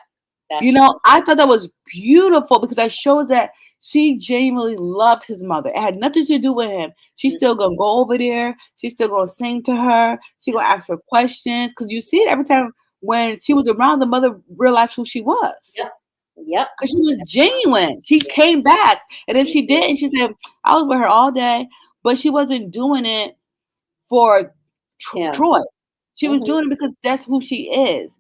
Speaker 2: that's true.
Speaker 1: I thought that was beautiful because that shows that she genuinely loved his mother. It had nothing to do with him. She's
Speaker 2: Mhm.
Speaker 1: still gonna go over there. She's still gonna sing to her. She
Speaker 2: Yep.
Speaker 1: gonna ask her questions because you see it every time when she was around. The mother realized who she was
Speaker 2: Yep. Yep.
Speaker 1: because she was
Speaker 2: That's true.
Speaker 1: genuine. She
Speaker 2: Yeah,
Speaker 1: came back, and if
Speaker 2: she
Speaker 1: she
Speaker 2: did.
Speaker 1: didn't, she said, "I was with her all day," but she wasn't doing it for
Speaker 2: Him.
Speaker 1: Troy. She was
Speaker 2: Mhm.
Speaker 1: doing it because that's who she is.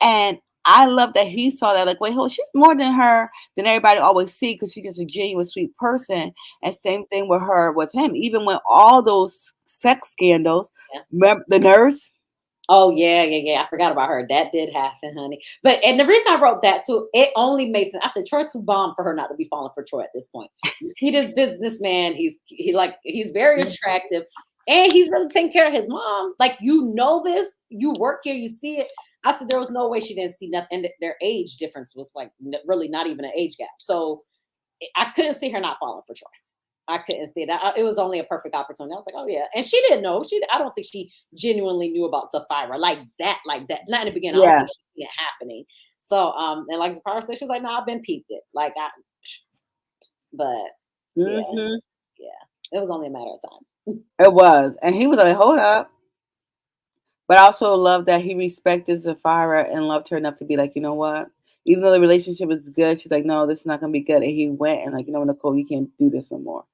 Speaker 1: And I love that he saw that. Like, wait, hold, she's more than her than everybody always see because she's just a genuine, sweet person. And same thing with her, with him. Even when all those sex scandals,
Speaker 2: Yeah.
Speaker 1: remember the nurse?
Speaker 2: Oh yeah, yeah, yeah. I forgot about her. That did happen, honey. But and the reason I wrote that too, it only makes sense. I said Troy too bomb for her not to be falling for Troy at this point. You see this businessman, he's very attractive and he's really taking care of his mom. Like this, you work here, you see it. I said there was no way she didn't see nothing. And their age difference was like really not even an age gap. So I couldn't see her not falling for Troy. I couldn't see that. It was only a perfect opportunity. I was like, oh yeah, and she didn't know. I don't think she genuinely knew about Sapphira like that, like that. Not in the beginning. I don't
Speaker 1: Yeah.
Speaker 2: think she seen it happening. So, and like Sapphira said, she's like, no, I've been peeped it. But yeah,
Speaker 1: Hmm.
Speaker 2: yeah, it was only a matter of time.
Speaker 1: It was. And he was like, hold up. But I also love that he respected Zafira and loved her enough to be like, you know what? Even though the relationship is good, she's like, no, this is not gonna be good. And he went and like, Nicole, you can't do this no more.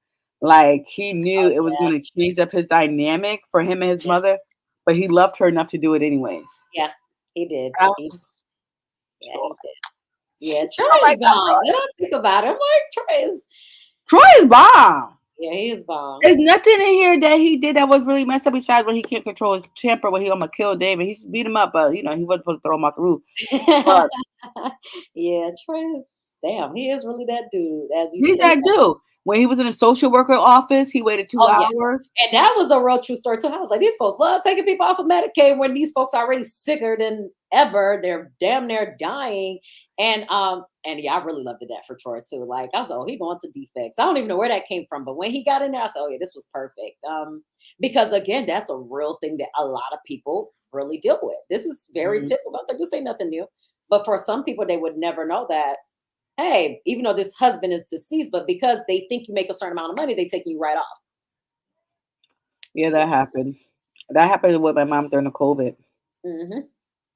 Speaker 1: Like he knew
Speaker 2: Oh
Speaker 1: it was
Speaker 2: yeah,
Speaker 1: gonna change up his dynamic for him and his
Speaker 2: yeah,
Speaker 1: mother, but he loved her enough to do it anyways.
Speaker 2: yeah. He did.
Speaker 1: I was
Speaker 2: He,
Speaker 1: like,
Speaker 2: yeah,
Speaker 1: Troy.
Speaker 2: he did. Yeah, Troy
Speaker 1: Oh my
Speaker 2: is
Speaker 1: god,
Speaker 2: bomb. When I think about it, I'm like, Troy is.
Speaker 1: Troy is bomb.
Speaker 2: Yeah, he is bomb.
Speaker 1: There's nothing in here that he did that was really messed up besides when he can't control his temper when he almost killed David. He beat him up, but he wasn't supposed to throw him off the roof. But
Speaker 2: Yeah, Troy is damn. He is really that dude, as you
Speaker 1: he's
Speaker 2: say.
Speaker 1: that dude. When he was in the social worker office, he waited two
Speaker 2: Oh yeah.
Speaker 1: hours.
Speaker 2: And that was a real true story too. I was like, these folks love taking people off of Medicaid when these folks are already sicker than ever. They're damn near dying. And yeah, I really loved that for Troy too. Like I was like, oh, he going to defects. I don't even know where that came from. But when he got in there, I said, oh yeah, this was perfect. Because again, that's a real thing that a lot of people really deal with. This is very
Speaker 1: Mhm.
Speaker 2: typical. I was like, this ain't nothing new. But for some people, they would never know that. Hey, even though this husband is deceased, but because they think you make a certain amount of money, they taking you right off.
Speaker 1: Yeah,
Speaker 2: Yeah.
Speaker 1: that happened. That happened with my mom during the COVID.
Speaker 2: Hmm.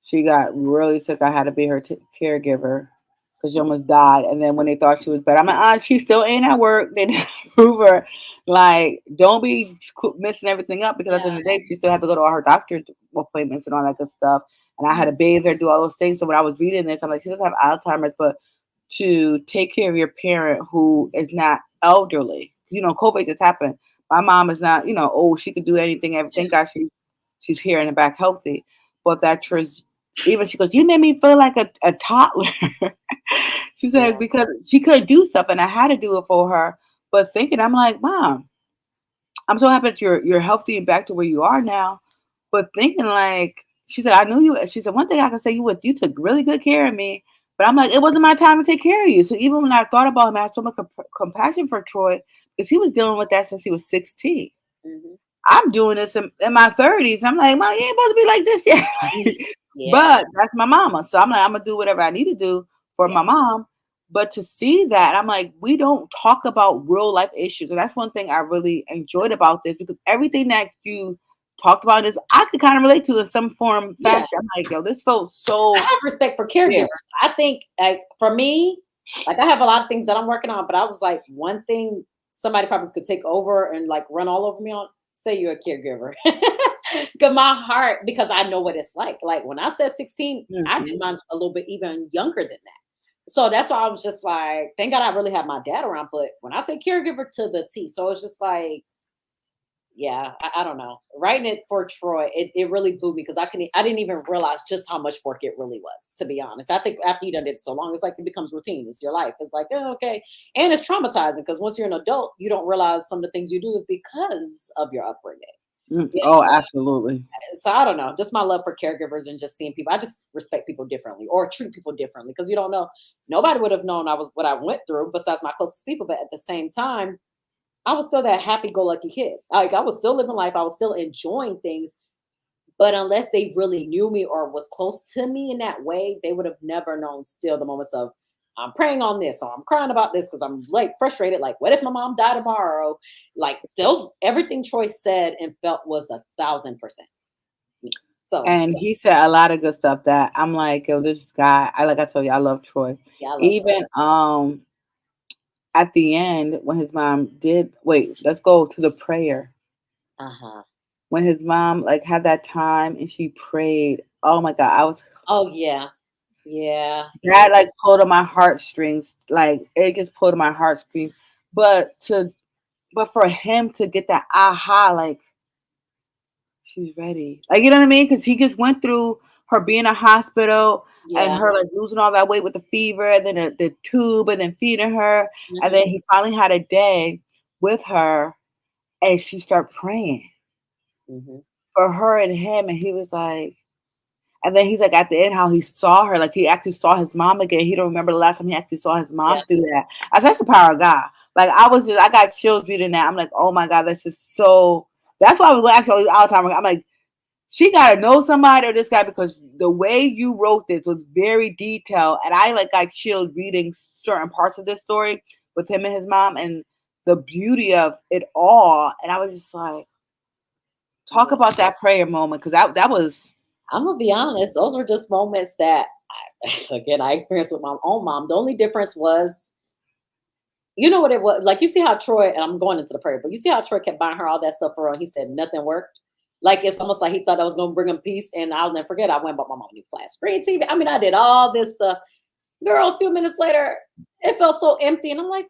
Speaker 1: She got really sick. I had to be her caregiver because she almost died. And then when they thought she was better, I'm like, she still ain't at work. They didn't prove her. Like, don't be messing everything up because at the
Speaker 2: Yeah.
Speaker 1: end of the day, she still had to go to all her doctor's appointments and all that good stuff. And I had to bathe her, do all those things. So when I was reading this, I'm like, she doesn't have Alzheimer's, but to take care of your parent who is not elderly. COVID just happened. My mom is not, oh, she could do anything. Thank God she's here in the back healthy. But even she goes, you made me feel like a toddler. She
Speaker 2: Yeah.
Speaker 1: said because she couldn't do stuff and I had to do it for her. But thinking, I'm like, Mom, I'm so happy that you're healthy and back to where you are now. But thinking like she said, I knew you. She said one thing I can say you took really good care of me. But I'm like, it wasn't my time to take care of you. So even when I thought about him, I had so much compassion for Troy because he was dealing with that since he was 16.
Speaker 2: Mhm.
Speaker 1: I'm doing this in my 30s. I'm like, Mom, you ain't supposed to be like this yet.
Speaker 2: Yeah,
Speaker 1: But that's my mama. So I'm like, I'm going to do whatever I need to do for
Speaker 2: yeah,
Speaker 1: my mom. But to see that, I'm like, we don't talk about real life issues. And that's one thing I really enjoyed about this because everything that you talked about is I could kind of relate to in some form,
Speaker 2: yeah.
Speaker 1: fashion. I'm like, yo, this felt
Speaker 2: I
Speaker 1: so
Speaker 2: have respect for
Speaker 1: real.
Speaker 2: caregivers. I think, like, for me, like, I have a lot of things that I'm working on, but I was like, one thing somebody probably could take over and like run all over me on, say you're a caregiver. Cause my heart, because I know what it's like. Like when I said 16, I did
Speaker 1: Mhm.
Speaker 2: mine a little bit even younger than that. So that's why I was just like, thank God I really had my dad around. But when I say caregiver to the T, so it's just like, yeah, I don't know. Writing it for Troy, it really blew me because I didn't even realize just how much work it really was, to be honest. I think after you done did it so long, it's like it becomes routine. It's your life. It's like, oh, okay. And it's traumatizing because once you're an adult, you don't realize some of the things you do is because of your upbringing. You know,
Speaker 1: Oh, absolutely.
Speaker 2: so I don't know. Just my love for caregivers and just seeing people. I just respect people differently or treat people differently because you don't know. Nobody would have known I was what I went through besides my closest people. But at the same time, I was still that happy-go-lucky kid. Like I was still living life. I was still enjoying things. But unless they really knew me or was close to me in that way, they would have never known still the moments of I'm praying on this or I'm crying about this because I'm like frustrated. Like, what if my mom died tomorrow? Like those everything Troy said and felt was 1,000% me. So
Speaker 1: And he said a lot of good stuff that I'm like, yo, this guy, I like I told you, I love Troy.
Speaker 2: yeah, I love Troy.
Speaker 1: Even at the end when his mom did wait, let's go to the prayer.
Speaker 2: Uh-huh.
Speaker 1: When his mom like had that time and she prayed. Oh my God, I was
Speaker 2: Oh yeah. Yeah. Yeah.
Speaker 1: that like pulled on my heartstrings. Like it just pulled on my heartstrings. But to but for him to get that aha, like she's ready. Like, you know what I mean? Because he just went through her being in a hospital and
Speaker 2: Yeah.
Speaker 1: her like losing all that weight with the fever, and then the tube, and then feeding her, and
Speaker 2: Hmm.
Speaker 1: then he finally had a day with her, and she started praying
Speaker 2: Hmm.
Speaker 1: for her and him, and he was like, and then he's like at the end how he saw her, like he actually saw his mom again. He don't remember the last time he actually saw his
Speaker 2: Yeah.
Speaker 1: mom do that. That's the power of God. Like I got chills reading that. I'm like, oh my God, that's just so. That's why I was actually all the time. I'm like, she gotta know somebody or this guy because the way you wrote this was very detailed, and I like got chills reading certain parts of this story with him and his mom and the beauty of it all. And I was just like, talk
Speaker 2: Yeah.
Speaker 1: about that prayer moment because that was.
Speaker 2: I'm gonna be honest; those were just moments that, again, I experienced with my own mom. The only difference was, you know what it was like. You see how Troy, and I'm going into the prayer, but you see how Troy kept buying her all that stuff for her. And he said nothing worked. Like it's almost like he thought that was gonna bring him peace. And I'll never forget. I went and bought my mom a new flat screen TV. I mean, I did all this stuff. Girl, a few minutes later, it felt so empty, and I'm like,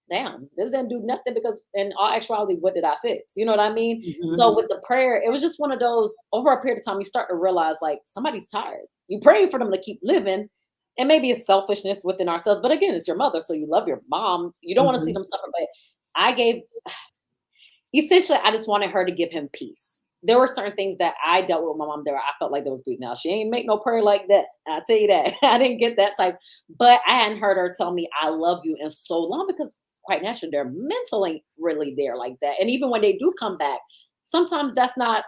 Speaker 2: damn, this didn't do nothing because in all actuality, what did I fix? You know what I mean?
Speaker 1: Mhm.
Speaker 2: So with the prayer, it was just one of those over a period of time, you start to realize like somebody's tired. You praying for them to keep living. And maybe it's selfishness within ourselves. But again, it's your mother. So you love your mom. You don't want to see
Speaker 1: Mhm.
Speaker 2: them suffer. But I gave essentially I just wanted her to give him peace. There were certain things that I dealt with my mom there. I felt like there was peace. Now she ain't make no prayer like that. I tell you that. I didn't get that type, but I hadn't heard her tell me I love you in so long because quite naturally they're mentally really there like that. And even when they do come back, sometimes that's not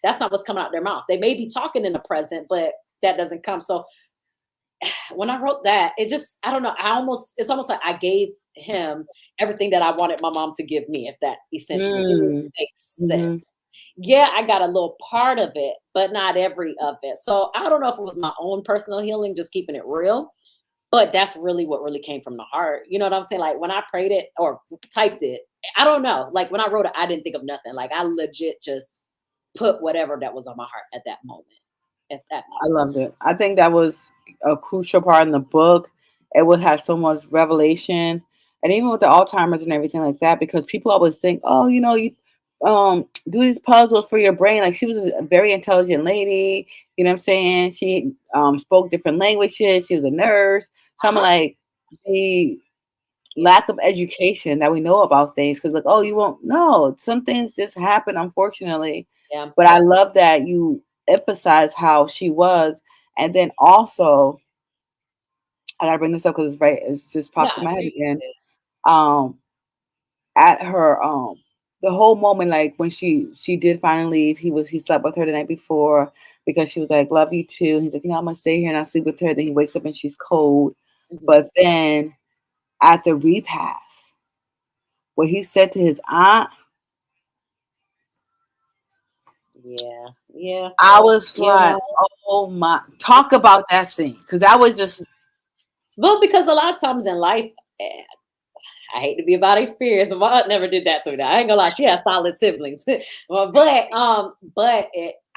Speaker 2: what's coming out their mouth. They may be talking in the present, but that doesn't come. So when I wrote that, it just I don't know. It's almost like I gave him everything that I wanted my mom to give me, if that essentially
Speaker 1: Mm.
Speaker 2: makes
Speaker 1: Mhm.
Speaker 2: sense. Yeah, I got a little part of it, but not every of it. So I don't know if it was my own personal healing, just keeping it real, but that's really what really came from the heart. You know what I'm saying? Like when I prayed it or typed it, I don't know. Like when I wrote it, I didn't think of nothing. Like I legit just put whatever that was on my heart at that moment, if that
Speaker 1: I
Speaker 2: makes sense.
Speaker 1: loved it. I think that was a crucial part in the book. It would have so much revelation, and even with the Alzheimer's and everything like that, because people always think, oh, you do these puzzles for your brain. Like she was a very intelligent lady. You know what I'm saying? She spoke different languages. She was a nurse. So I'm
Speaker 2: Uh-huh.
Speaker 1: like the
Speaker 2: Yeah.
Speaker 1: lack of education that we know about things because like oh you won't know some things just happen unfortunately,
Speaker 2: Yeah.
Speaker 1: but I love that you emphasize how she was, and then also I gotta bring this up because it's just
Speaker 2: No,
Speaker 1: popped in
Speaker 2: I
Speaker 1: my head
Speaker 2: appreciate
Speaker 1: again.
Speaker 2: it.
Speaker 1: Um, at her the whole moment, like when she did finally leave, he slept with her the night before because she was like, love you too. He's like, I'm gonna stay here and I'll sleep with her. Then he wakes up and she's cold.
Speaker 2: Mhm.
Speaker 1: But then at the repast, what he said to his aunt,
Speaker 2: Yeah, yeah.
Speaker 1: I was
Speaker 2: You
Speaker 1: like,
Speaker 2: know,
Speaker 1: oh my, talk about that scene. Because that was just,
Speaker 2: well, because a lot of times in life, eh, I hate to be about experience, but my aunt never did that to me. I ain't gonna lie, she has solid siblings. Well,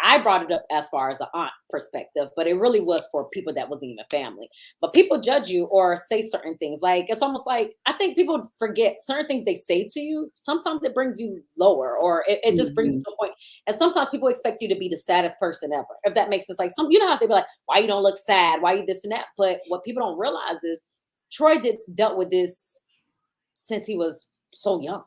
Speaker 2: I brought it up as far as an aunt perspective, but it really was for people that wasn't even family. But people judge you or say certain things. Like it's almost like I think people forget certain things they say to you. Sometimes it brings you lower, or it just brings you
Speaker 1: mhm,
Speaker 2: to a point. And sometimes people expect you to be the saddest person ever. If that makes sense. Like some, you know how they be like, why you don't look sad? Why you this and that? But what people don't realize is Troy dealt with this since he was so young.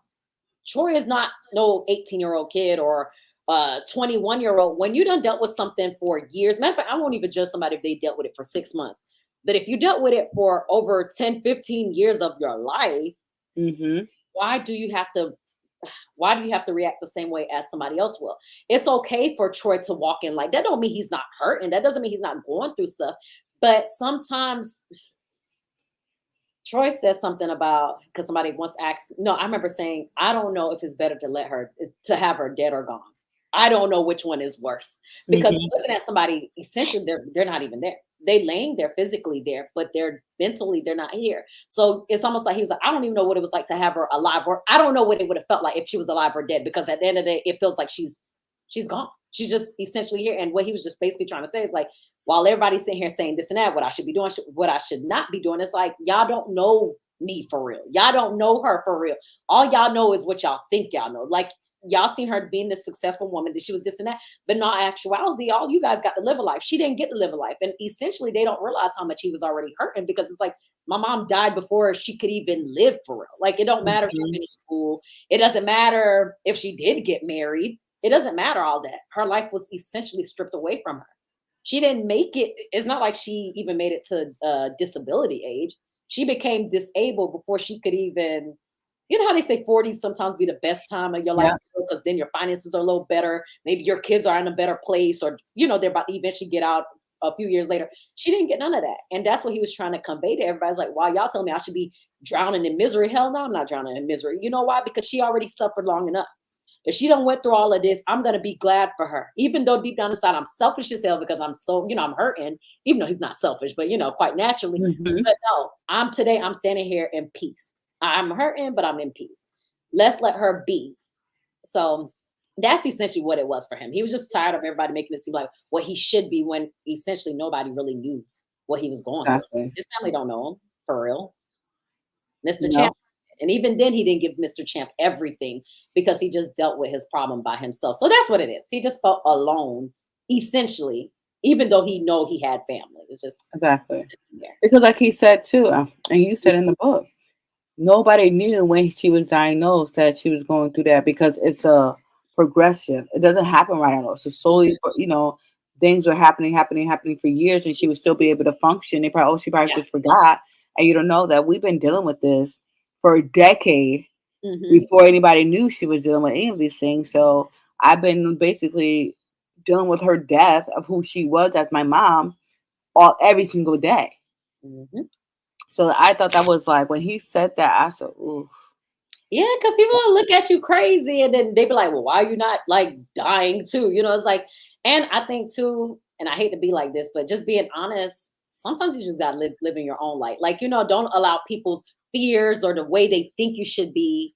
Speaker 2: Troy is not no 18-year-old kid or 21-year-old. When you done dealt with something for years, matter of fact, I won't even judge somebody if they dealt with it for 6 months. But if you dealt with it for over 10, 15 years of your life,
Speaker 1: mhm,
Speaker 2: why do you have to why do you have to react the same way as somebody else will? It's okay for Troy to walk in like that. Don't mean he's not hurting. That doesn't mean he's not going through stuff. But sometimes Troy says something about because somebody once asked. No, I remember saying, I don't know if it's better to let her to have her dead or gone. I don't know which one is worse because
Speaker 1: mhm,
Speaker 2: you're looking at somebody essentially they're not even there. They laying there physically there, but they're mentally they're not here. So it's almost like he was like, I don't even know what it was like to have her alive, or I don't know what it would have felt like if she was alive or dead. Because at the end of the day, it feels like she's gone. She's just essentially here. And what he was just basically trying to say is like, while everybody's sitting here saying this and that, what I should be doing, what I should not be doing, it's like y'all don't know me for real. Y'all don't know her for real. All y'all know is what y'all think y'all know. Like y'all seen her being this successful woman that she was this and that, but in all actuality, all you guys got to live a life. She didn't get to live a life, and essentially, they don't realize how much he was already hurting because it's like my mom died before she could even live for real. Like it don't matter if she
Speaker 1: mhm.
Speaker 2: finished school. It doesn't matter if she did get married. It doesn't matter all that. Her life was essentially stripped away from her. She didn't make it. It's not like she even made it to disability age. She became disabled before she could even, you know how they say 40s sometimes be the best time of your life
Speaker 1: Yeah.
Speaker 2: because then your finances are a little better. Maybe your kids are in a better place, or they're about to eventually get out a few years later. She didn't get none of that. And that's what he was trying to convey to everybody. It's like, wow, y'all telling me I should be drowning in misery. Hell no, I'm not drowning in misery. You know why? Because she already suffered long enough. If she don't went through all of this, I'm gonna be glad for her. Even though deep down inside I'm selfish as hell because I'm so, I'm hurting, even though he's not selfish, but quite naturally.
Speaker 1: Mhm.
Speaker 2: But no, I'm standing here in peace. I'm hurting, but I'm in peace. Let's let her be. So that's essentially what it was for him. He was just tired of everybody making it seem like what he should be when essentially nobody really knew what he was going through.
Speaker 1: Exactly.
Speaker 2: His family don't know him for real. Mr.
Speaker 1: No,
Speaker 2: Champ. And even then, he didn't give Mr. Champ everything because he just dealt with his problem by himself. So that's what it is. He just felt alone, essentially, even though he know he had family. It's just
Speaker 1: exactly.
Speaker 2: there.
Speaker 1: Because like he said too, and you said in the book, nobody knew when she was diagnosed that she was going through that because it's a progressive. It doesn't happen right away. So slowly,
Speaker 2: Mhm.
Speaker 1: things were happening for years, and she would still be able to function. She probably
Speaker 2: Yeah.
Speaker 1: just forgot, and you don't know that we've been dealing with this for a decade
Speaker 2: Hmm.
Speaker 1: before anybody knew she was dealing with any of these things. So I've been basically dealing with her death of who she was as my mom all every single day.
Speaker 2: Hmm.
Speaker 1: So I thought that was like when he said that, I said, "Ooh,
Speaker 2: Yeah, because people will look at you crazy and then they be like, well, why are you not like dying too? It's like, and I think too, and I hate to be like this, but just being honest, sometimes you just gotta live in your own light. Like, don't allow people's fears or the way they think you should be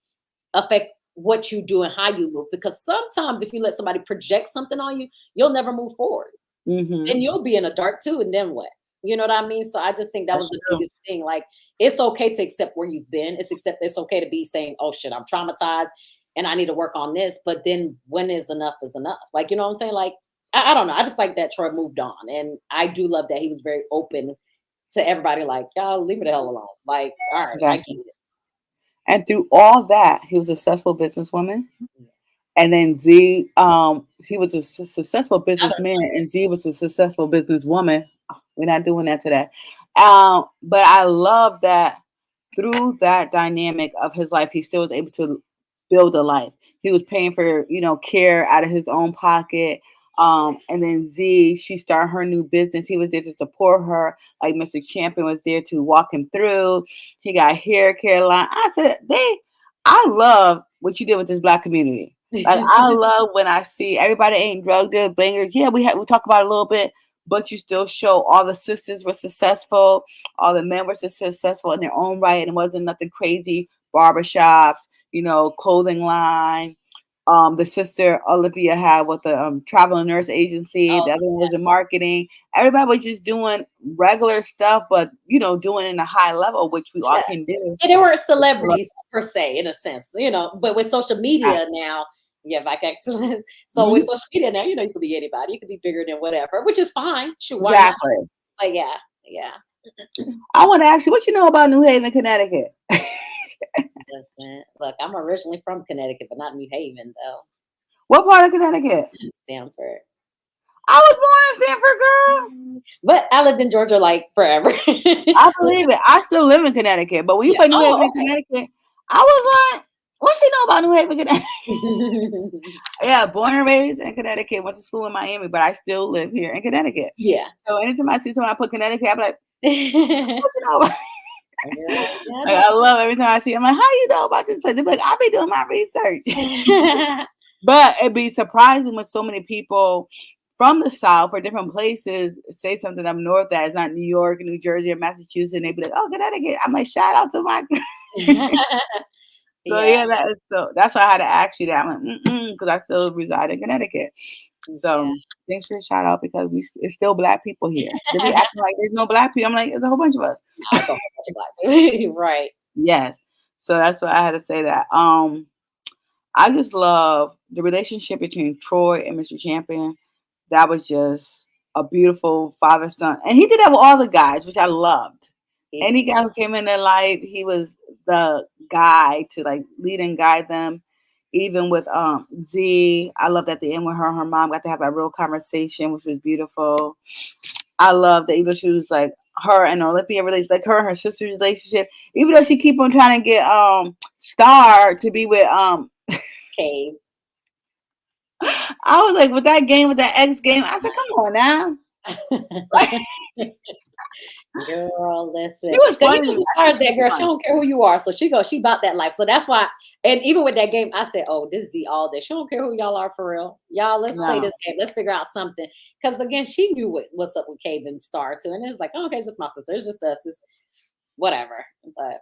Speaker 2: affect what you do and how you move. Because sometimes if you let somebody project something on you, you'll never move forward.
Speaker 1: mm-hmm,
Speaker 2: Then you'll be in the dark too, and then what? You know what I mean? So I just think that was
Speaker 1: that's
Speaker 2: the
Speaker 1: true."
Speaker 2: biggest thing. Like, it's okay to accept where you've been. It's okay to be saying, "Oh shit, I'm traumatized, and I need to work on this." But then, when is enough? Like, you know what I'm saying? Like, I don't know. I just like that Troy moved on, and I do love that he was very open to everybody. Like, y'all leave me the hell alone. Like, all right, I get
Speaker 1: Exactly.
Speaker 2: it.
Speaker 1: And through all that, he was a successful businesswoman. And then Z, he was a successful
Speaker 2: I don't
Speaker 1: businessman, and Z was a successful businesswoman. We're not doing that today. But I love that through that dynamic of his life, he still was able to build a life. He was paying for, care out of his own pocket. And then Z, she started her new business. He was there to support her. Like Mr. Champion was there to walk him through. He got hair care line. I said, I love what you did with this Black community. Like I love when I see everybody ain't drug dealers, bangers. Yeah, we talk about it a little bit, but you still show all the sisters were successful, all the men were successful in their own right, and it wasn't nothing crazy. Barbershops, clothing line. The sister Olivia had with the travel and nurse agency.
Speaker 2: Oh,
Speaker 1: The other one was in marketing. Everybody was just doing regular stuff, but doing it in a high level, which we all
Speaker 2: yeah.
Speaker 1: can do.
Speaker 2: And they weren't celebrities per se, in a sense, but with social media now, yeah, like excellence. So with
Speaker 1: Mhm.
Speaker 2: social media now, you could be anybody. You could be bigger than whatever, which is fine. Shoot, why not?
Speaker 1: Exactly.
Speaker 2: But yeah, yeah.
Speaker 1: I want to ask you, what you know about New Haven, Connecticut?
Speaker 2: Listen, look, I'm originally from Connecticut, but not New Haven, though.
Speaker 1: What part of Connecticut?
Speaker 2: Stanford.
Speaker 1: I was born in Stanford, girl.
Speaker 2: But I lived in Georgia like forever.
Speaker 1: I believe it. I still live in Connecticut, but when you
Speaker 2: Yeah.
Speaker 1: put New Haven
Speaker 2: Oh,
Speaker 1: in Connecticut, I was like, what she know about New Haven, Connecticut?
Speaker 2: okay.
Speaker 1: Yeah, born and raised in Connecticut, went to school in Miami, but I still live here in Connecticut.
Speaker 2: Yeah.
Speaker 1: So anytime I see someone I put Connecticut, I'm like,
Speaker 2: Girl,
Speaker 1: what you know about?
Speaker 2: yeah,
Speaker 1: Like, I love every time I see. I'm like, how you know about this place? They're like, I'll be doing my research.
Speaker 2: no.
Speaker 1: But it'd be surprising when so many people from the South or different places say something up north that is not New York, New Jersey, or Massachusetts, and they be like, "Oh, Connecticut." I'm like, "Shout out to my." So
Speaker 2: Yeah.
Speaker 1: yeah, that's why I had to ask you that. I'm like, because I still reside in Connecticut.
Speaker 2: Yeah.
Speaker 1: So thanks for the shout out because it's still Black people here. They be acting like there's no Black people. I'm like, there's a whole bunch of us.
Speaker 2: No, it's a whole bunch of Black people. Right.
Speaker 1: Yes. So that's why I had to say that. I just love the relationship between Troy and Mr. Champion. That was just a beautiful father son, and he did that with all the guys, which I loved.
Speaker 2: He
Speaker 1: Any
Speaker 2: did.
Speaker 1: guy who came in their life, he was the guy to like lead and guide them. Even with Z, I loved at the end when her and her mom got to have a real conversation, which was beautiful. I love that even though she was like her and Olympia relationship, like her and her sister's relationship, even though she keep on trying to get Star to be with
Speaker 2: Cave.
Speaker 1: I was like with that game, with that X game, I said, come on now.
Speaker 2: Girl, listen.
Speaker 1: She was
Speaker 2: Because
Speaker 1: funny.
Speaker 2: as far as that girl, she don't care who you are. So she about that life. So that's why, and even with that game, I said, oh, this is the all day. She don't care who y'all are for real. Y'all, let's play
Speaker 1: No.
Speaker 2: this game. Let's figure out something. Because again, she knew what's up with Cave and Star too. And it's like, oh, okay, it's just my sister. It's just us. It's whatever. But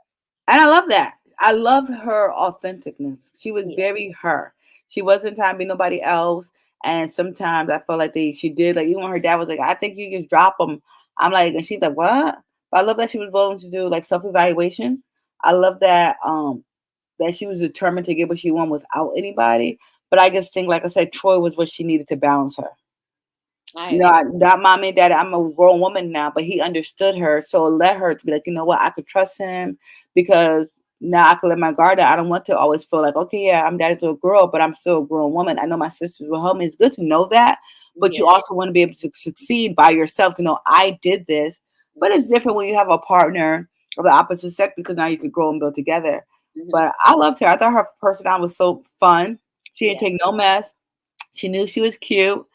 Speaker 1: And I love that. I loved her authenticness. She was
Speaker 2: yeah.
Speaker 1: very her. She wasn't trying to be nobody else. And sometimes I felt like she did, like, even when her dad was like, I think you just drop them. I'm like, and she's like, what? But I love that she was willing to do like self-evaluation. I love that she was determined to get what she wanted without anybody. But I just think, like I said, Troy was what she needed to balance her. Not mommy and daddy. I'm a grown woman now, but he understood her, so it led her to be like, you know what, I could trust him because now I could let my guard down. I don't want to always feel like, okay, yeah, I'm daddy to a girl, but I'm still a grown woman. I know my sisters will help me. It's good to know that, but you also want to be able to succeed by yourself to know I did this. But it's different when you have a partner of the opposite sex because now you could grow and build together.
Speaker 2: Mm-hmm.
Speaker 1: But I loved her. I thought her personality was so fun. She didn't take no mess. She knew she was cute.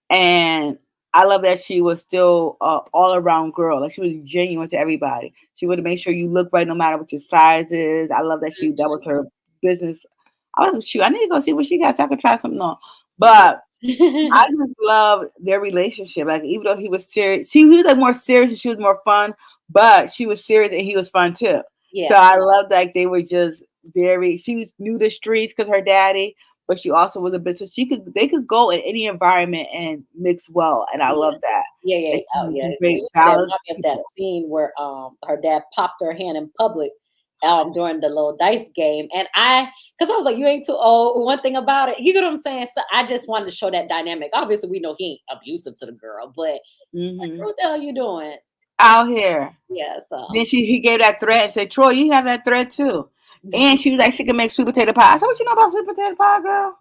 Speaker 1: And I love that she was still all around girl. Like she was genuine to everybody. She would make sure you look right no matter what your size is. I love that that was her business. I was shoot. I need to go see what she got so I could try something on. But I just love their relationship. Like even though he was serious, he was like more serious and she was more fun. But she was serious and he was fun too. Yeah. So I love that they were just very. She was new to streets because her daddy. But she also was a bit, so they could go in any environment and mix well, and I love that.
Speaker 2: Yeah. Oh yeah.
Speaker 1: Great balance.
Speaker 2: That scene where her dad popped her hand in public during the little dice game, and because I was like, you ain't too old. One thing about it, you get what I'm saying. So I just wanted to show that dynamic. Obviously, we know he ain't abusive to the girl, but like, what the hell you doing
Speaker 1: out here?
Speaker 2: Yeah. So
Speaker 1: then he gave that threat and said, Troy, you have that threat too. And she was like, she can make sweet potato pie. I said, what you know about sweet potato pie, girl?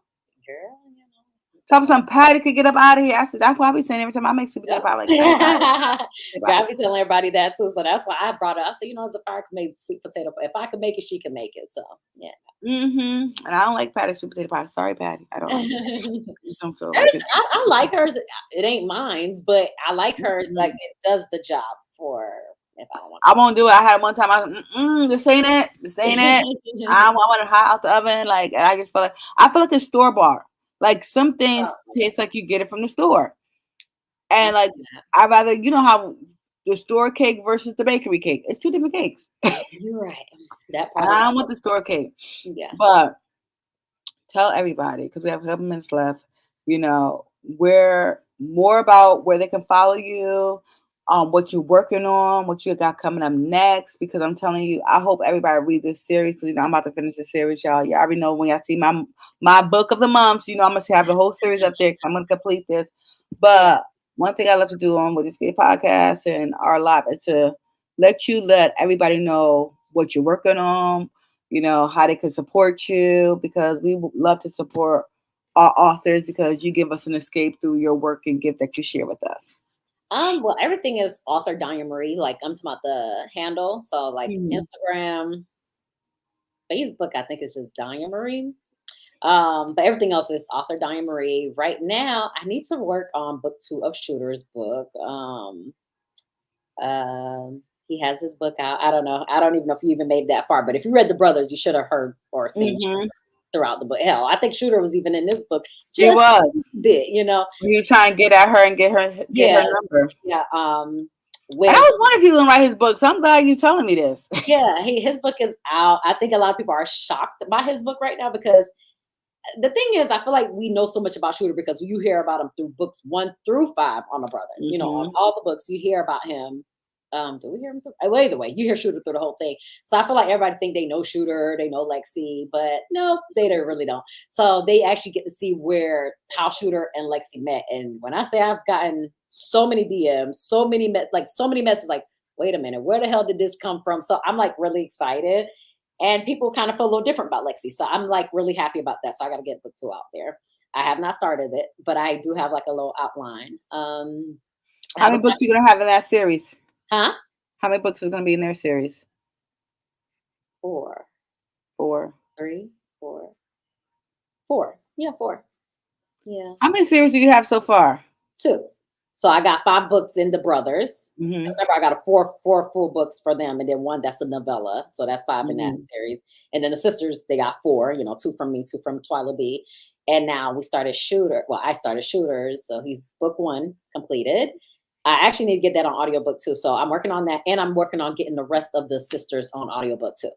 Speaker 1: Some Patty could get up out of here. I said, that's why I be saying every time I make sweet potato
Speaker 2: Yep.
Speaker 1: pie, like, thank God.
Speaker 2: Girl, I be telling everybody that too. So that's why I brought it. I said, as a fire can make sweet potato pie. If I can make it, she can make it. So yeah.
Speaker 1: And I don't like Patty sweet potato pie. Sorry, Patty. I don't like it. I just don't feel like
Speaker 2: Hers,
Speaker 1: it's.
Speaker 2: I like hers. It ain't mine's, but I like hers. Like
Speaker 1: Mm-mm.
Speaker 2: it does the job for if I don't want
Speaker 1: I won't do it. I had it one time. I was, this ain't it. This ain't it. I
Speaker 2: to.
Speaker 1: want it hot out the oven. Like, and I feel like it's store bought. Like some things
Speaker 2: Oh,
Speaker 1: taste like you get it from the store,
Speaker 2: I
Speaker 1: and
Speaker 2: can
Speaker 1: like
Speaker 2: see that.
Speaker 1: I rather how the store cake versus the bakery cake. It's two different cakes, and
Speaker 2: You're right. That part is
Speaker 1: I don't want the store cake.
Speaker 2: yeah.
Speaker 1: But tell everybody because we have a couple minutes left. Where more about where they can follow you, what you're working on, what you got coming up next. Because I'm telling you, I hope everybody read this series. Because I'm about to finish the series, y'all. You already know when y'all see my book of the month. I'm gonna have the whole series up there. 'Cause I'm gonna complete this.
Speaker 2: Yeah.
Speaker 1: But one thing I love to do on with this Gay podcast and our live is to let everybody know what you're working on, how they can support you because we would love to support our authors because you give us an escape through your work and gift that you share with us.
Speaker 2: Well, everything is author Donnia Marie. Like I'm talking about the handle. So like
Speaker 1: Mhm.
Speaker 2: Instagram, Facebook, I think it's just Donnia Marie. But everything else is author Donnia Marie. Right now, I need to work on book 2 of Shooter's book. He has his book out. I don't know. I don't even know if you even made that far. But if you read The Brothers, you should have heard or seen
Speaker 1: Mhm.
Speaker 2: throughout the book. Hell, I think Shooter was even in this book
Speaker 1: He
Speaker 2: just
Speaker 1: was.
Speaker 2: a bit.
Speaker 1: You try and get at her and get her
Speaker 2: Yeah,
Speaker 1: number.
Speaker 2: yeah.
Speaker 1: And I
Speaker 2: Which
Speaker 1: was wondering if you was gonna write his book, so I'm glad you're telling me this.
Speaker 2: yeah, his book is out. I think a lot of people are shocked by his book right now because the thing is, I feel like we know so much about Shooter because you hear about him through books 1 through 5 on the Brothers. On
Speaker 1: Mhm.
Speaker 2: all the books you hear about him. Do we hear him through? Well, either way, you hear Shooter through the whole thing. So I feel like everybody think they know Shooter, they know Lexi, but no, they don't really don't. So they actually get to see how Shooter and Lexi met. And when I say I've gotten so many DMs, so many messages, like, wait a minute, where the hell did this come from? So I'm like really excited. And people kind of feel a little different about Lexi. So I'm like really happy about that. So I got to get book 2 out there. I have not started it, but I do have like a little outline. I
Speaker 1: How
Speaker 2: have a
Speaker 1: many books you gonna have in that series?
Speaker 2: huh?
Speaker 1: How many books is gonna be in their series?
Speaker 2: 4,
Speaker 1: 4.
Speaker 2: 3, 4, 4. Yeah, 4. Yeah,
Speaker 1: How many series do you have so far?
Speaker 2: 2. So I got 5 books in the Brothers.
Speaker 1: Mhm.
Speaker 2: 'Cause remember, I got a four full books for them, and then one that's a novella. So that's 5 in that
Speaker 1: Mhm.
Speaker 2: series. And then the sisters, they got 4. 2 from me, 2 from Twyla B. And now we started Shooter. Well, I started Shooters, so he's book 1 completed. I actually need to get that on audiobook too. So I'm working on that, and I'm working on getting the rest of the sisters on audiobook too.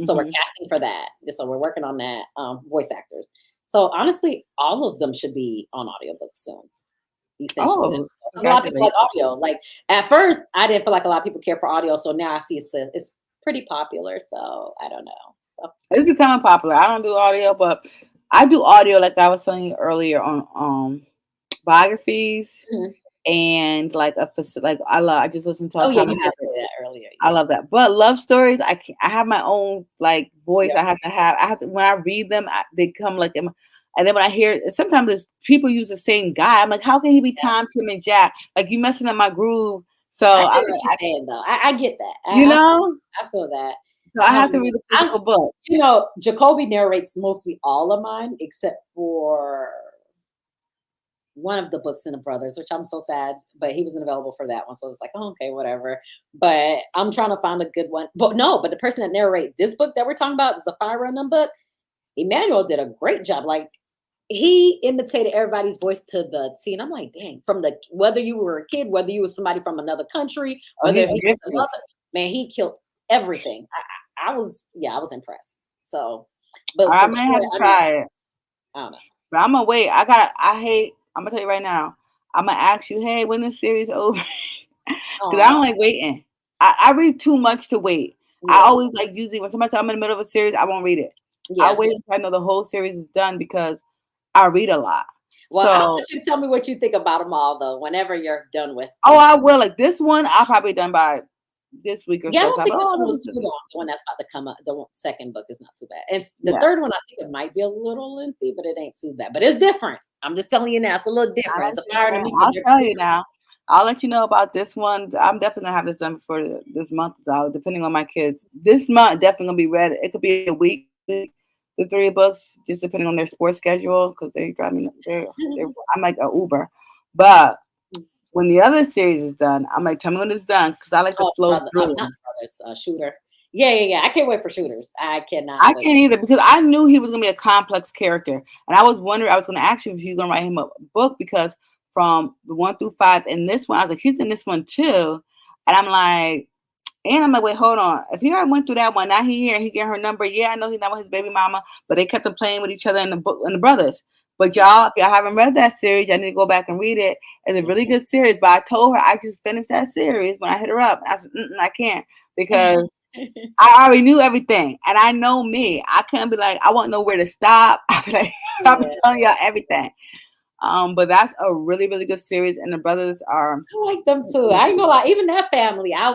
Speaker 2: So we're
Speaker 1: Mhm.
Speaker 2: casting for that. So we're working on that, voice actors. So honestly, all of them should be on audiobooks soon, essentially.
Speaker 1: Oh,
Speaker 2: Because a lot of people like
Speaker 1: congratulations.
Speaker 2: audio. Like at first, I didn't feel like a lot of people care for audio. So now I see it's pretty popular. So I don't know. So
Speaker 1: It's becoming popular. I don't do audio, but I do audio like I was telling you earlier on biographies
Speaker 2: mhm.
Speaker 1: and like like I just listened to
Speaker 2: Oh yeah,
Speaker 1: Atomic
Speaker 2: you did say
Speaker 1: Habits.
Speaker 2: that earlier.
Speaker 1: I
Speaker 2: Yeah.
Speaker 1: love that. But love stories, I have my own like voice.
Speaker 2: Yeah.
Speaker 1: I have to when I read them, they come like and then when I hear sometimes it's people use the same guy. I'm like, how can he be Tom, Tim, and Jack? Like you messing up my groove. So
Speaker 2: I
Speaker 1: I'm
Speaker 2: get what you're
Speaker 1: like,
Speaker 2: saying though. I get that.
Speaker 1: you know,
Speaker 2: I feel that.
Speaker 1: so I have to read the
Speaker 2: I'm
Speaker 1: physical book.
Speaker 2: Jacoby narrates mostly all of mine except for one of the books in the Brothers, which I'm so sad, but he wasn't available for that one. So it's like, oh, okay, whatever. But I'm trying to find a good one. But no, but the person that narrated this book that we're talking about, the Fire Run book, Emmanuel did a great job. Like he imitated everybody's voice to the T. And I'm like, dang, from the whether you were a kid, whether you were somebody from another country,
Speaker 1: Oh,
Speaker 2: whether
Speaker 1: he's
Speaker 2: he was
Speaker 1: gifted.
Speaker 2: another, man, he killed everything. I was impressed. So, but
Speaker 1: I
Speaker 2: for
Speaker 1: may
Speaker 2: sure,
Speaker 1: have to try it.
Speaker 2: I don't know.
Speaker 1: But I'm gonna wait. I'm gonna tell you right now. I'm gonna ask you, hey, when this series over? Because I
Speaker 2: Oh,
Speaker 1: don't like waiting. I read too much to wait. I
Speaker 2: yeah,
Speaker 1: always like usually when somebody tells I'm in the middle of a series, I won't read it. I
Speaker 2: yeah.
Speaker 1: wait until I know the whole series is done because I read a lot.
Speaker 2: Well, I'll
Speaker 1: So
Speaker 2: let you tell me what you think about them all, though. Whenever you're done with
Speaker 1: oh,
Speaker 2: them.
Speaker 1: I will. Like this one, I'll probably done by this week or
Speaker 2: Yeah, I
Speaker 1: so.
Speaker 2: don't
Speaker 1: So I'm
Speaker 2: think
Speaker 1: like,
Speaker 2: this
Speaker 1: oh,
Speaker 2: one
Speaker 1: let
Speaker 2: was
Speaker 1: me
Speaker 2: too
Speaker 1: see.
Speaker 2: long. The one that's about to come up, second book is not too bad. And the
Speaker 1: Yeah.
Speaker 2: third one, I think it might be a little lengthy, but it ain't too bad. But it's different. I'm just telling you now, it's a little
Speaker 1: I
Speaker 2: different. It's a fire and a
Speaker 1: understand.
Speaker 2: meat, but
Speaker 1: I'll
Speaker 2: they're
Speaker 1: tell
Speaker 2: two
Speaker 1: you now. I'll let you know about this one. I'm definitely gonna have this done before this month is out, depending on my kids. This month definitely gonna be read. It could be a week, the three books, just depending on their sports schedule, because they drive me. They're
Speaker 2: different.
Speaker 1: I'm like a Uber, but when the other series is done, I'm like, tell me when it's done, because I like to
Speaker 2: Oh,
Speaker 1: flow
Speaker 2: brother,
Speaker 1: through
Speaker 2: not
Speaker 1: them.
Speaker 2: brothers, Shooter. Yeah, yeah, yeah. I can't wait for Shooters. I cannot
Speaker 1: I
Speaker 2: wait.
Speaker 1: can't either because I knew he was gonna be a complex character, and I was wondering. I was gonna ask you if you were gonna write him a book because from the 1 through 5 in this one, I was like, he's in this one too, and I'm like, wait, hold on. If he already went through that one, now he here, he get her number. Yeah, I know he's not with his baby mama, but they kept on playing with each other in the book and the brothers. But y'all, if y'all haven't read that series, I need to go back and read it. It's a really good series. But I told her I just finished that series when I hit her up. I said, I can't because I already knew everything, and I know me. I couldn't be like, I won't know where to stop. I be like, I'll be
Speaker 2: Yeah,
Speaker 1: telling y'all everything. But that's a really, really good series, and the brothers are.
Speaker 2: I like them too. I ain't gonna lie. Even that family, I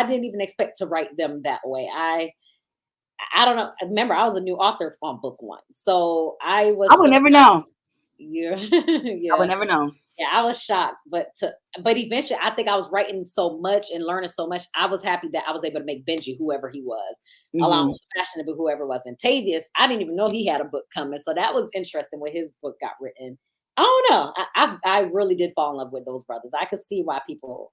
Speaker 2: didn't even expect to write them that way. I don't know. Remember, I was a new author on book one, so I
Speaker 1: I
Speaker 2: was
Speaker 1: would
Speaker 2: surprised.
Speaker 1: never know.
Speaker 2: Yeah,
Speaker 1: I would
Speaker 2: yeah.
Speaker 1: never know.
Speaker 2: Yeah, I was shocked, but eventually I think I was writing so much and learning so much. I was happy that I was able to make Benji whoever he was, along
Speaker 1: Hmm.
Speaker 2: with Sebastian to be whoever was. And Tavius, I didn't even know he had a book coming. So that was interesting when his book got written. I don't know. I really did fall in love with those brothers. I could see why people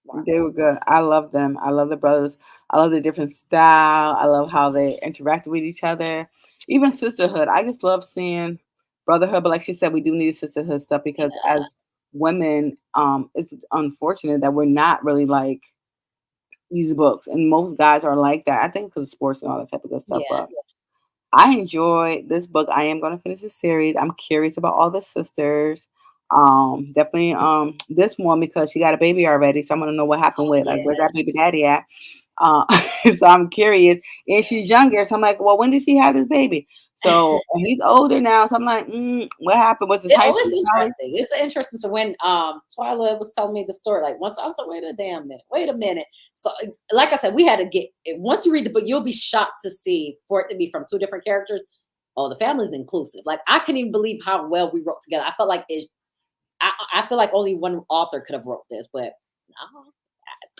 Speaker 2: want
Speaker 1: They were good. I love them. I love the brothers. I love the different style. I love how they interact with each other. Even sisterhood. I just love seeing brotherhood. But like she said, we do need sisterhood stuff because
Speaker 2: yeah,
Speaker 1: as women, it's unfortunate that we're not really like these books, and most guys are like that. I think because of sports and all that type of good stuff.
Speaker 2: yeah,
Speaker 1: But I enjoyed this book. I am going to finish the series. I'm curious about all the sisters. Definitely this one because she got a baby already, so I'm gonna know what happened with like
Speaker 2: yeah.
Speaker 1: where's that baby daddy at. Uh, so I'm curious, and she's younger, so I'm like, well, when did she have this baby? So and he's older now, so I'm like, what happened? Was this
Speaker 2: It
Speaker 1: high
Speaker 2: always
Speaker 1: school? College?
Speaker 2: interesting. It's interesting. So when Twyla was telling me the story, like once I was like, wait a minute. So like I said, we had to get once you read the book, you'll be shocked to see for it to be from two different characters. Oh, the family's inclusive. Like I couldn't even believe how well we wrote together. I felt like I feel like only one author could have wrote this, but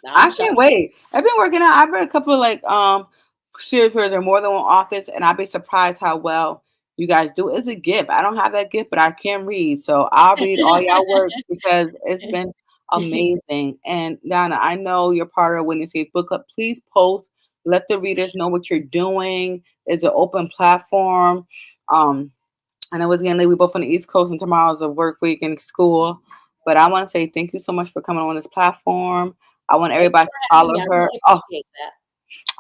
Speaker 2: no, I'm
Speaker 1: I
Speaker 2: shocked.
Speaker 1: can't wait. I've been working out. I've read a couple of like series where there are more than one authors, and I'd be surprised how well you guys do. It's a gift. I don't have that gift, but I can read, so I'll read all y'all work because it's been amazing. And Donna, I know you're part of Whitney's Book Club. Please post. Let the readers know what you're doing. It's an open platform. Um, I know it's getting late. We both on the East Coast, and tomorrow's a work week and school. But I want to say thank you so much for coming on this platform. I want
Speaker 2: Thank you
Speaker 1: everybody
Speaker 2: for
Speaker 1: to
Speaker 2: having me.
Speaker 1: follow
Speaker 2: I
Speaker 1: her.
Speaker 2: really
Speaker 1: Oh,
Speaker 2: appreciate that.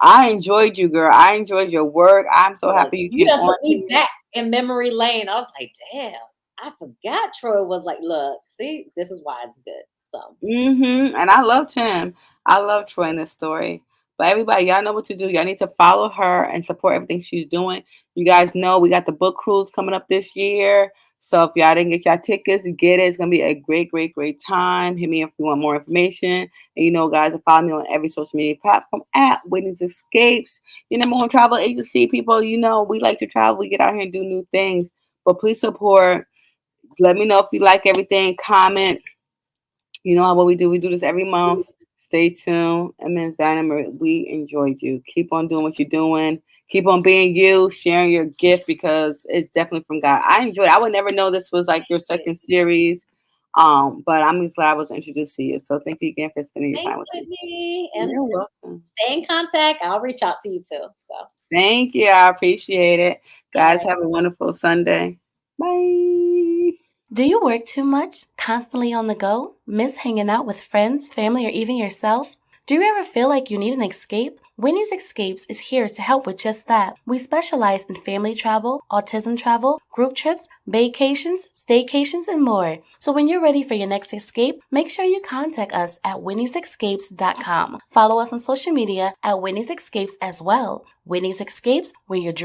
Speaker 1: I enjoyed you, girl. I enjoyed your work. I'm so
Speaker 2: Look,
Speaker 1: happy you
Speaker 2: you
Speaker 1: came
Speaker 2: done
Speaker 1: on
Speaker 2: took me
Speaker 1: here.
Speaker 2: back in memory lane. I was like, damn, I forgot Troy was like, look, see, this is why it's good. So
Speaker 1: And I loved him. I love Troy in this story. But everybody, y'all know what to do. Y'all need to follow her and support everything she's doing. You guys know we got the book cruise coming up this year. So if y'all didn't get y'all tickets, get it. It's gonna be a great, great, great time. Hit me if you want more information. And you know, guys, follow me on every social media platform at Whitney's Escapes. Your number one travel agency, people. You know, we like to travel. We get out here and do new things. But please support. Let me know if you like everything. Comment. You know what we do? We do this every month. Stay tuned. And Ms. Dynamo, we enjoyed you. Keep on doing what you're doing. Keep on being you, sharing your gift because it's definitely from God. I enjoyed it. I would never know this was like your second series. But I'm just glad I was introduced to you. So thank you again for spending your time
Speaker 2: thanks,
Speaker 1: with me.
Speaker 2: Whitney. And
Speaker 1: You're welcome.
Speaker 2: stay in contact. I'll reach out to you too. So
Speaker 1: Thank you. I appreciate it.
Speaker 2: all
Speaker 1: Guys,
Speaker 2: right.
Speaker 1: have a wonderful Sunday. Bye.
Speaker 3: Do you work too much, constantly on the go, miss hanging out with friends, family, or even yourself? Do you ever feel like you need an escape? Winnie's Escapes is here to help with just that. We specialize in family travel, autism travel, group trips, vacations, staycations, and more. So when you're ready for your next escape, make sure you contact us at winniesescapes.com. Follow us on social media at Winnie's Escapes as well. Winnie's Escapes, where your dreams